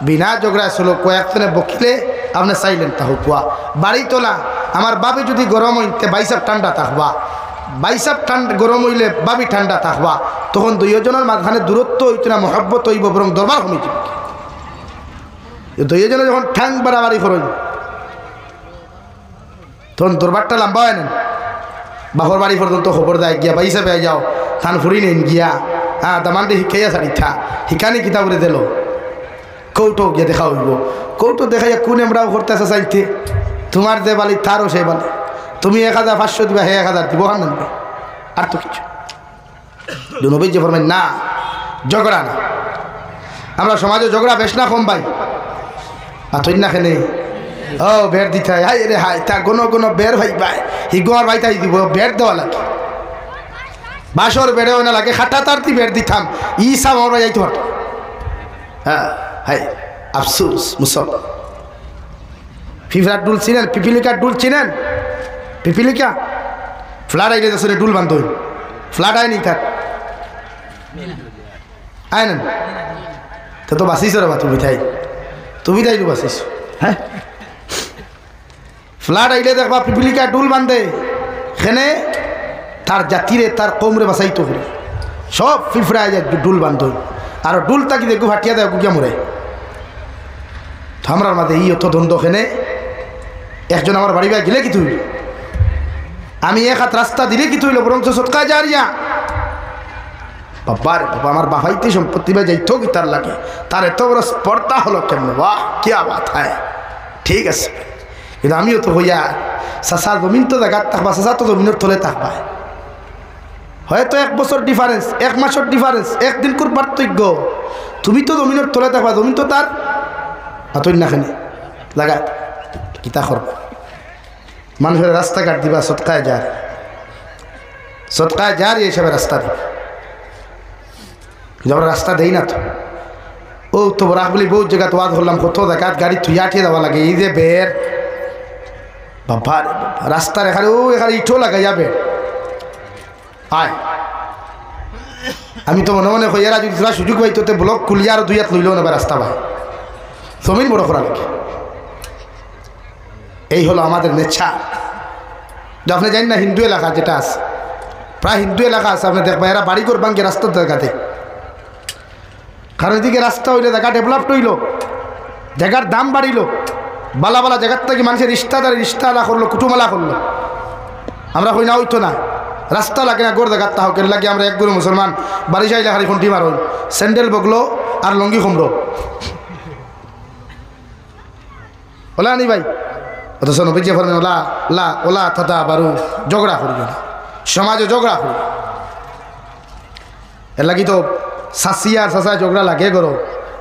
বিনা ঝগড়া চলো। কয়েকজনে বকিলে আপনি সাইলেন্ট থাকো পুয়া বাড়ি তোলা। আমার বাবি যদি গরম হইতে বাইসাপ ঠান্ডা থাকবা, বাইসাপ ঠান্ডা গরম হইলে বাবি ঠান্ডা থাকবা, তখন দুইজনের মাঝখানে দূরত্ব হইতো না, মহব্বত হইব, বরং দরবার কমে যাবে। দুইজনে যখন ঠ্যাং বাড়াবাড়ি করেন তখন দরবারটা লম্বা হয় না। বাপর বাড়ি পর্যন্ত খবর দেয় গিয়া বাইসা পেয়ে যাও, থান ফুরি নেন গিয়া, হ্যাঁ দামানটি শিখাইয়া সারিথা শিখানি কিতাবরে দিল, কৌটো গিয়ে দেখা হইব, কৌটো দেখাইয়া কোন আমরাও করতে আসা চাইতে, তোমার যে বালি তারও সে বালি, তুমি 1500 দিবা, হে 1000 দিব, হান নামবে আর তো কিছু। নবী যে ফরমায় না, ঝগড়া না। আমরা সমাজে ঝগড়া বেশ না কম ভাই, আর তুই না খেলে ও বের দিতে হাই রে হাই, তা কোনো বের ভাই ভাই হিগোয়ার ভাই তাই দিব, বের দেওয়া লাগে, বাসর বেড়েও না লাগে, খাটা তারতি বের দিতাম, ইসা আমার ভাই যাইতে পারত। হ্যাঁ হাই আফসুস মুসল। ফিফরার ডুল চিনেন, পিপিলিকার ডুল চিনেন? পিপিলিকা ফ্লাড আইলে আসলে ডুল বান্ধ, ফ্লাড আয়নি তার আয় না, তো বাঁচিস রে বা তুমি তাই তো বাঁচিস। হ্যাঁ ফ্লাড আইলে দেখবা পিপিলিকা ডুল বান্ধে, এখানে তার জাতিরে তার কমরে বাঁচাইতো করে সব ফিফড়া যায় ডুল বান্ধ, আর ডুল তাকি দেখো ফাটিয়া দেয় গুকিয়া মরে। তো আমরার মাঝে ই অত দ্বন্দ্ব, এখানে একজন আমার বাড়ি বাই গেলে কি তুই, আমি এক হাত রাস্তা দিলে কি তুইল, বরং তো সৎকা যারিয়া বাবা রে বাবা, আমার বাবাইতে সম্পত্তি বা যাইতো কি তার লাগে, তার এত বড় স্পর্ধা হলো কেমন, বাহ কে বাত হয়। ঠিক আছে, কিন্তু আমিও তো হইয়া চাষার জমিন তো জায়গার থাকবা, চাষা তো জমিনের তলে থাকবা, হয়তো 1 বছর ডিফারেন্স, 1 মাসের ডিফারেন্স, একদিন কোর পার্থক্য, তুমি তো জমিনের তলে থাকবা, জমিন তো তার হাতই না খানি লাগা কিতা করবা। মানুষের রাস্তাঘাট দিবা সৎকায় যার এইসবে রাস্তা দিবা, আমরা রাস্তা দেই না তো। ও তো রাখবলি বহুত জায়গা তো আজ হলাম, কত জায়গাত গাড়ি থুইয়া ঠিয়ে দেওয়া লাগে, এই যে বের বাবা রাস্তার এখানে ও এখানে ইটও লাগাই যাবে আয়, আমি তো মনে মনে হই এরা যদি তোরা সুযোগ পাই তোতে ব্লক খুলিয়া আর দুই হাত লইলেও নেবে রাস্তা ভাই জমিন বড় করা লাগে। এই হলো আমাদের নেচ্ছা। আপনি জানেন না হিন্দু এলাকা যেটা আছে, প্রায় হিন্দু এলাকা আছে, আপনি দেখবেন এরা বাড়ি করবান কি রাস্তার জায়গাতে, কারণ এদিকে রাস্তা হইলে জায়গা ডেভেলপড হইল, জায়গার দাম বাড়িল, বালা বালা জায়গার থেকে মানুষের রিস্তালা করলো, কুটুমালা করলো। আমরা হই না হইতো না, রাস্তা লাগে না গোর জায়গার তা হোক লাগে আমরা এক গুরু মুসলমান বাড়ি চাইলে খালি ফোনটি মার হই, স্যান্ডেল বগলো আর লঙ্গি কুমড়ো ওলা নি ভাই। অথচ নবীজি ফরমান ওলা লা ওলা তথা বারু ঝগড়া করি না, সমাজে ঝগড়া করি। এর লাগি তো শাসি আর শাসায় ঝগড়া লাগে করো,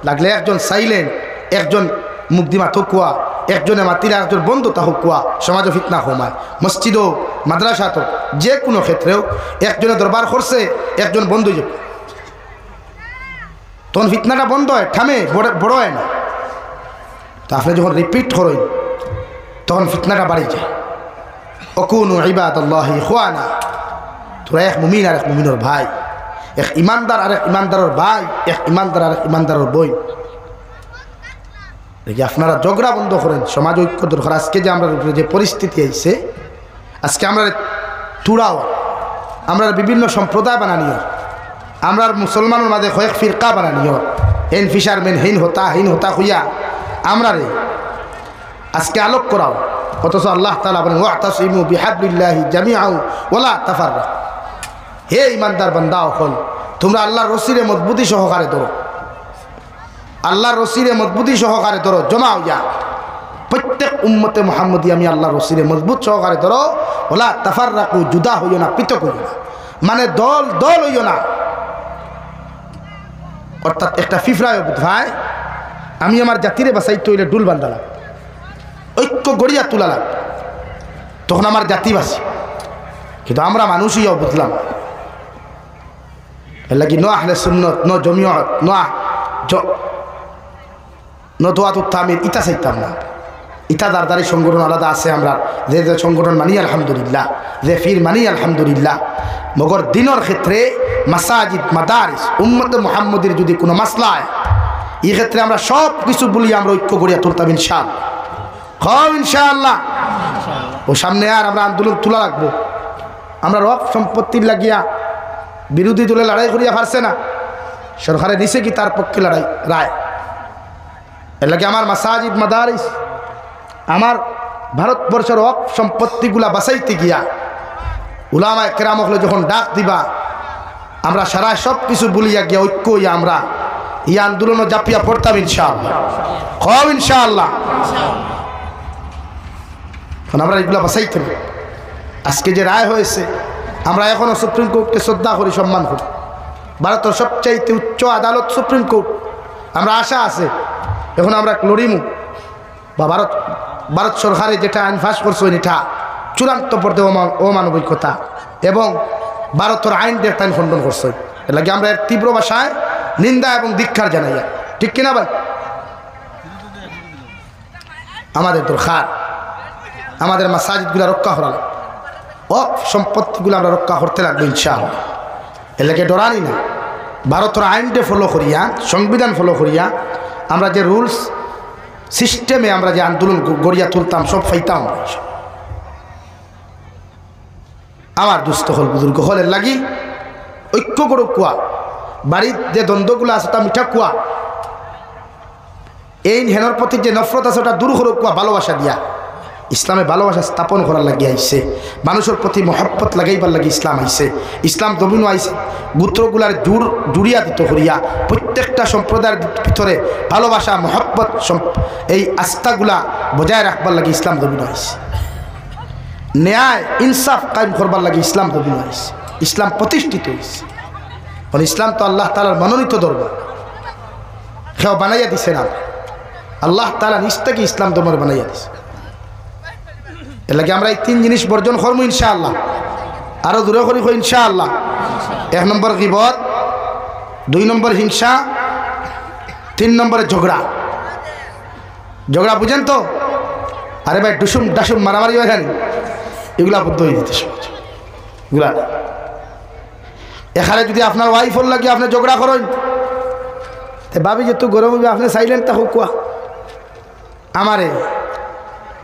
লাগলে একজন সাইলেন্ট, একজন মুক্তিমা থকুয়া, একজনে মাতিরা একজন বন্ধু তা হুকুয়া, সমাজও ফিতনা কমায়। মসজিদ হোক, মাদ্রাসা হোক, যে কোনো ক্ষেত্রেও একজনে দরবার করছে, একজন বন্ধু যোগ, তখন ফিতনাটা বন্ধ হয়, থামে, বড় হয় না। তা আপনি যখন রিপিট করেন তখন ফিতনাটা বাড়ি যায়। অকুনু ইবাদাল্লাহি ইখওয়ানা, তোরা এক মুমিন আর এক মুমিনের ভাই, এক ইমানদার আর এক ইমানদারের ভাই, এক ইমানদার আর এক ইমানদারের বই। দেখি আপনারা ঝগড়া বন্ধ করেন, সমাজ ঐক্য দরকার। আজকে যে আমরা উপরে যে পরিস্থিতি আইছে, আজকে আমরা তুড়াও, আমরা বিভিন্ন সম্প্রদায় বানানিও, আমরা মুসলমানের মাঝে কয়েক ফিরকা বানানিও, হেন ফিশারম্যান হিন হতা হইয়া আমরা রে আজকে আলোক করাও। অথচ আল্লাহ তাআলা বলেন ওয়াতাসিমু বিহাবলিল্লাহি জামিআন ওয়ালা তাফাররাকু, হে ইমানদার বান্দা হল তোমরা আল্লাহর রশিরে মজবুতি সহকারে ধরো, আল্লাহর রশিরে মজবুতি সহকারে ধরো, জমা হইয়া প্রত্যেক উম্মতে মুহাম্মদী আমি আল্লাহর রশিরে মজবুত সহকারে ধরো, ওয়ালা তাফাররাকু, জুদা হইও না, পৃথক হইও না, মানে দল দল হইও না। অর্থাৎ একটা ফিফরায় ভাই আমি আমার জাতিরে বাঁচাইতে হইলে ডুল বান্ধালাম, ঐক্য গড়িয়া তুলালাম, তখন আমার জাতি বাঁচি। কিন্তু আমরা মানুষই বুঝলাম এর লাগি ন আহলে সুন্নত, ন জমিয়ত, ন দোয়াতুত তামির ইটা চাইতাম না। ইটা দারদারি সংগঠন আলাদা আছে, আমরা যে যে সংগঠন মানি আলহামদুলিল্লাহ, যে ফির মানি আলহামদুলিল্লাহ। মগর দিনের ক্ষেত্রে মাসাজিদ মাদারিস উম্মতে মুহাম্মদের যদি কোনো মাসলা হয়, এই ক্ষেত্রে আমরা সব কিছু বলি আমরা ঐক্য গড়িয়া তুলতাম ইনশাআল্লাহ। হব ইনশাআল্লাহ। ও সামনে আর আমরা আন্দোলন তোলা রাখবো। আমরা রক সম্পত্তির লাগিয়া বিরোধী দলে লড়াই করিয়া পারছে না, সরকারে দিছে কি তার পক্ষে লড়াই রায়। এর লাগে আমার মাসাজিদ মাদারিস, আমার ভারতবর্ষের রক সম্পত্তিগুলা বাঁচাইতে গিয়া উলামায়ে কেরাম হলে যখন ডাক দিবা, আমরা সারা সব কিছু বলিয়া গিয়া ঐক্য হইয়া আমরা এই আন্দোলনও জাপিয়া পড়তাম ইনশাআল্লাহ। হব ইনশাআল্লাহ। আমরা এগুলো বাঁচাইতে হবে। আজকে যে রায় হয়েছে, আমরা এখনও সুপ্রিম কোর্টকে শ্রদ্ধা করি, সম্মান করি। ভারতের সবচাইতে উচ্চ আদালত সুপ্রিম কোর্ট। আমরা আশা আছে এখন আমরা লড়িমু বা ভারত সরকারে যেটা আইন পাস করছে এটা চূড়ান্ত পর্যায়ে অমানবিকতা এবং ভারতের আইনদের তাই খণ্ডন করছে। এর লাগে আমরা এর তীব্র ভাষায় নিন্দা এবং ধিক্কার জানাইয়া, ঠিক কিনা ভাই? আমাদের দরকার আমাদের মাসাজিদগুলো রক্ষা করা, সম্পত্তিগুলো আমরা রক্ষা করতে লাগবো ইনশাআল্লাহ। এর লাগে ডরানি না, ভারতের আইনটা ফলো করিয়া, সংবিধান ফলো করিয়া আমরা যে রুলস সিস্টেমে আমরা যে আন্দোলন গড়িয়া তুলতাম সব ফাইতাম। আমার দুস্থ হল বুজুর্গ হলের লাগি ঐক্য করো কুয়া, বাড়ির যে দ্বন্দ্বগুলো আছে তা মিঠা কুয়া, এই হেনর প্রতি যে নফরত আছে ওটা দূর করো কুয়া, ভালোবাসা দিয়া। ইসলামে ভালোবাসা স্থাপন করার লাগে আইসে, মানুষের প্রতি মহব্বত লাগাইবার লাগে ইসলাম আইসে। ইসলাম দমিনও আইসে গোত্রগুলার জুড়িয়া দিত করিয়া প্রত্যেকটা সম্প্রদায়ের ভিতরে ভালোবাসা মহব্বত এই আস্থাগুলা বজায় রাখবার লাগে ইসলাম দমিনও আইসে। ন্যায় ইনসাফ কায়েম করবার লাগে ইসলাম দমিনও আইসে, ইসলাম প্রতিষ্ঠিত হয়েছে। কারণ ইসলাম তো আল্লাহ তাআলার মনোনীত ধর্ম, কেউ বানাইয়া দিছে না, আল্লাহ তাআলা নিজ থেকে ইসলাম ধর্ম বানাইয়া দিছে। এর লাগে আমরা এই তিন জিনিস বর্জন করবো ইনশাআল্লাহ, আরো দূরে করি ইনশাআল্লাহ। 1 নম্বর গীবত, 2 নম্বর হিংসা, 3 নম্বরে ঝগড়া। ঝগড়া বুঝেন তো? আরে ভাই ডুসুম ডাসুম মারামারি হয় জানি, এগুলা বদ্ধ হয়ে দিতে সমাজ। এগুলা এখানে যদি আপনার ওয়াইফর লাগে আপনি ঝগড়া করেন, ভাবি যে তো গরম হইবে, আপনি সাইলেন্ট থাকুক কুয়া। আমারে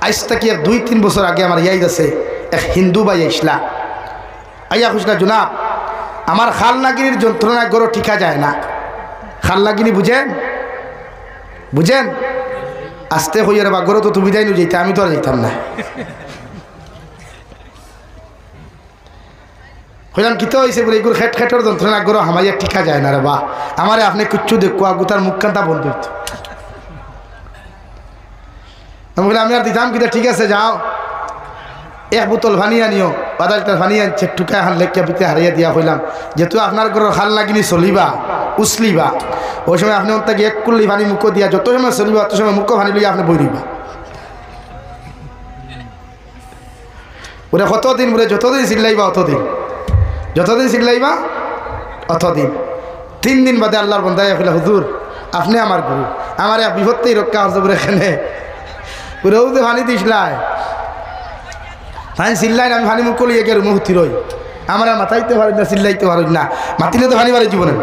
আজ থেকে 2-3 বছর আগে আমার ইয়াইদ আছে এক হিন্দু ভাই আইসলা, আইয়া খুশলা জনাব আমার খালনাগিনীর যন্ত্রণা গরো ঠিকা যায় না। খালনাগিনী বুঝেন? বুঝেন? আস্তে হইয়ার বা গরো তো তুমি যাইনি যেতে, আমি তো আর যেতাম না। হইলাম কিতো হয়েছে বলে এগুলো খেট খেটের যন্ত্রণা গরো হামাইয়া ঠিকা যায় না রে বা, আমারে আপনি কুচ্ছু দেখো আগু তার মুখখানটা বন্ধ হইত। আমি বললাম আমি আর দিতাম কিনা, ঠিক আছে যাও 1 বোতল পানি আনিও, 1/2 লিটার পানি আনছে টুকা হান লেখিয়া পিতে হারিয়ে দিয়া হইলাম যেহেতু আপনার ঘরের খাল লাগিনি চলিবা উছলিবা, ওই সময় আপনি ওর থেকে 1 কুল্লি পানি মুখ দিয়া যত সময় চলিবা তত সময় মুখ পানি লইয়া আপনি বই দিবা। ওরা কতদিন বলে যতদিন চিল্লাইবা অতদিন, যতদিন চিল্লাইবা অতদিন। 3 দিন বাদে আল্লাহর বন্দায় ফেলে হুজুর আপনি আমার গুরু, আমার এক বিপত্তেই রক্ষা হচ্ছে বলে এখানে ওরাও যে পানি দিসলাই পানি চিল্লাই আমি পানি মুখ লিয়ে গিয়ে রুমে রই, আমার মাথাইতে পারি না, চিল্লাইতে পারি না, মাতিলে তো পানি পারে জীবনে,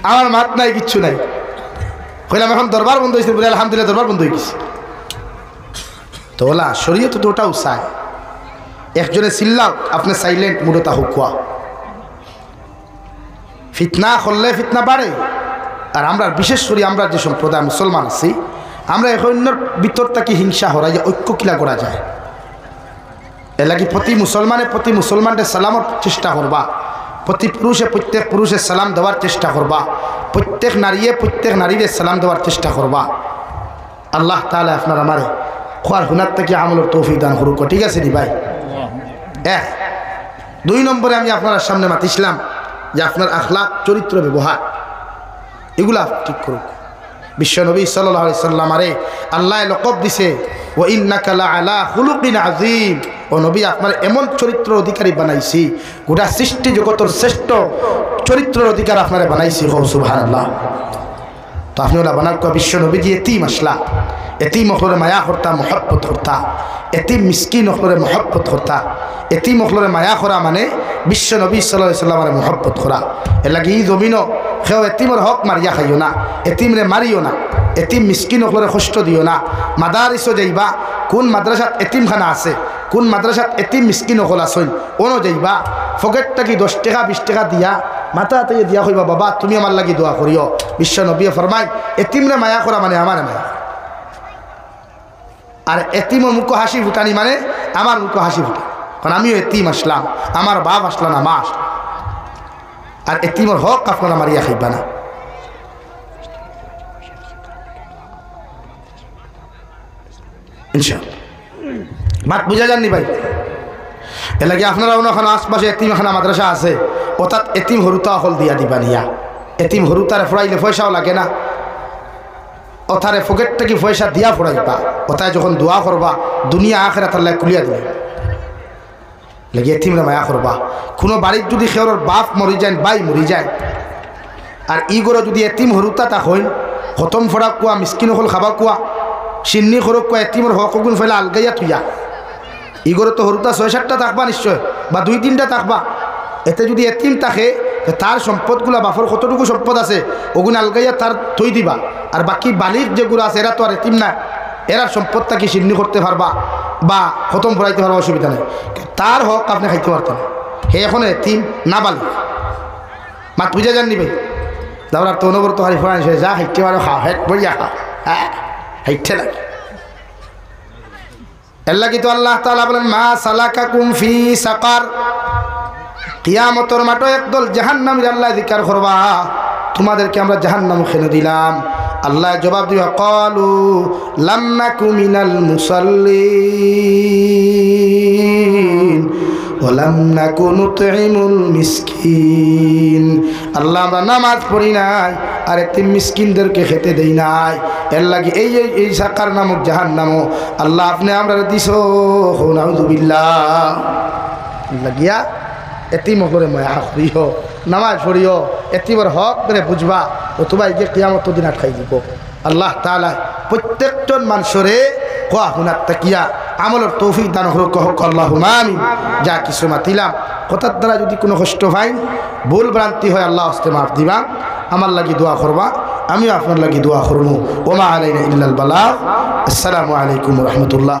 আমার মাত নাই কিচ্ছু নাই। কইলাম এখন দরবার বন্ধ হয়েছে বলে আলহামদুলিল্লাহ দরবার বন্ধ হয়ে গেছে। তো ওলা শরীয়ত তো ওটাও চায় একজনে চিল্লাও আপনি সাইলেন্ট মুডতা হুকুয়া। ফিতনা করলে ফিতনা বাড়ে। আর আমরা বিশেষ করে আমরা যে সম্প্রদায় মুসলমান আছি আমরা অন্যর ভিতর থেকে হিংসা হরাই ঐক্য কিলা করা যায়, এ লাগি প্রতি মুসলমানের সালামর চেষ্টা করবা, প্রতি পুরুষে প্রত্যেক পুরুষের সালাম দেওয়ার চেষ্টা করবা, প্রত্যেক নারীর সালাম দেওয়ার চেষ্টা করবা। আল্লাহ তাআলা আপনার আমারে খোয়ার হুনার থেকে আমলের তৌফিক দান করুক। ঠিক আছে নি ভাই? 2 নম্বরে আমি আপনার সামনে মাতিছিলাম যে আপনার আখলাক চরিত্র ব্যবহার এগুলা ঠিক করুক। বিশ্বনবী সাল্লাল্লাহু আলাইহি সাল্লাম আরে আল্লাহ লকব দিছে ওয়া ইন্নাকা লাআলা খুলুকিন আযীম, ও নবী আপনার এমন চরিত্র অধিকারী বানাইছি, গোটা সৃষ্টি জগতের শ্রেষ্ঠ চরিত্রের অধিকার আপনারে বানাইছি। সুবহানাল্লাহ। তো আপনি ওলা বানার বিশ্বনবীজি এতিম আসলা, এতিম অখলরে মায়া করতা মহব্বত করতা, এতিম মিসকিন অখলরে মহব্বত করতা। এতিম অখলরে মায়া করা মানে বিশ্বনবী সাল্লাল্লাহু আলাইহি সাল্লামের মহব্বত করা। এর লাগে ই জমিনও সেও এতিমের হক মারিয়া খাইও না, এতিমরে মারিও না, এতিম মিসকিন অখলরে কষ্ট দিও না। মাদারিসও যাইবা, কোন মাদ্রাসাত এতিমখানা আছে, কোন মাদ্রাসাত এতিম মিসকিন অকল আসইন ওনো যাইবা, ফকেটটা কি 10 টাকা 20 টাকা দিয়া মাথা হাতে দিয়া কইবা বাবা তুমি আমার লাগি দোয়া করিও। বিশ্বনবী ফরমায় এতিমরে মায়া করা মানে আমার মায়া, আর এতিমের মুখ হাসি ফুটানি মানে আমার মুখ হাসি ফুটা, কারণ আমিও এতিম আসলাম, আমার বাপ আসলাম না মা আসলাম। আর এতিমের হক আপনারা মারিয়া খাইবা না। ইনশাআল্লাহ মাত বুঝা যাননি ভাই? এর লাগে আপনারা ওখানে আশপাশে এতিমখানা মাদ্রাসা আছে, অর্থাৎ এতিম হরুতা হল দিয়া দিবা নিয়া। এতিম হরুতারে ফোড়াইলে পয়সাও লাগে না, ওথারে ফকেটটা কি পয়সা দিয়া ফোড়াইবা, ওথায় যখন দোয়া করবা দুনিয়া আখিরাত আল্লাহ খুলিয়া দিবে। লাগে এতিমরা মায়া করবা। কোনো বাড়ির যদি খেওর বাপ মরি যায়, বাই মরি যায়, আর ইগোরা যদি এতিম হরুতা তা হইন খতম ফোড়া কুয়া, মিসকিন হল খাবা কুয়া, সিন্নি খরক কুয়া, এতিমর হক গুণ ফেলা আলগাইয়া তুইয়া। ইগোরে তো হরুতা 6-7টা থাকবা নিশ্চয়, বা 2-3টা থাকবা। এতে যদি এতিম থাকে তার সম্পদগুলা বাফর কতটুকু সম্পদ আছে ওগুলো আলগাইয়া তার থই দিবা, আর বাকি বালিক যেগুলো আছে এরা তো আর এতিম না, এরার সম্পদটা কি সিন্নি করতে পারবা বা খতম ফোড়াইতে পারবা, অসুবিধা নেই। তার হক আপনি খাইতে পারতেন, হে এখন এতিম না বালিক। মাত বুঝা যাননি ভাই? তারপর তো অনবরত হারি ফোড়ানি যা হাইতে পারো খাও, হেট বইয়া খাও, হ্যাঁ হাইতে লাগে। এর লাগি তো আল্লাহ তাআলা বলেন মা সালাকাকুম ফি সাকার, কিয়ামতের মাঠে একদল জাহান্নামী আল্লাহ জিকির করবা তোমাদেরকে আমরা জাহান্নাম খেনে দিলাম। আল্লাহ জবাব দিবা ক্বালু লাম নাকু মিনাল মুসাল্লিন ওয়া লাম নাকু নুতঈমুল মিসকিন। আল্লাহ আমরা নামাজ পড়ি নাই আর এতিম মিসকিনদেরকে খেতে দেই নাই। এর লাগি এই সাকার নামক জাহান্নামও আল্লাহ আপনি আমরা দিছো। নাউযুবিল্লাহ। লাগিয়া এতিম করে মায়া করিও, নামাজ পড়িও, এতিমের হক করে বুঝবা, অথবা এই যে কিয়ামত দিন আটকাই দিব। আল্লাহ তাআলা প্রত্যেকজন মানুষরে কোয়া হুনার তাকিয়া আমলের তৌফিক দান হোক, আল্লাহুম্মা আমিন। যা কিছু মাতিলাম কথার দ্বারা যদি কোনো কষ্ট হয় ভুল ভ্রান্তি হয় আল্লাহ হস্তে মাফ দিবা আমার লাগি দোয়া করবা আমিও আপনার লাগি দোয়া করবো ওমা আলাইনা ইল্লাল বালাগ আসসালামু আলাইকুম রহমতুল্লাহ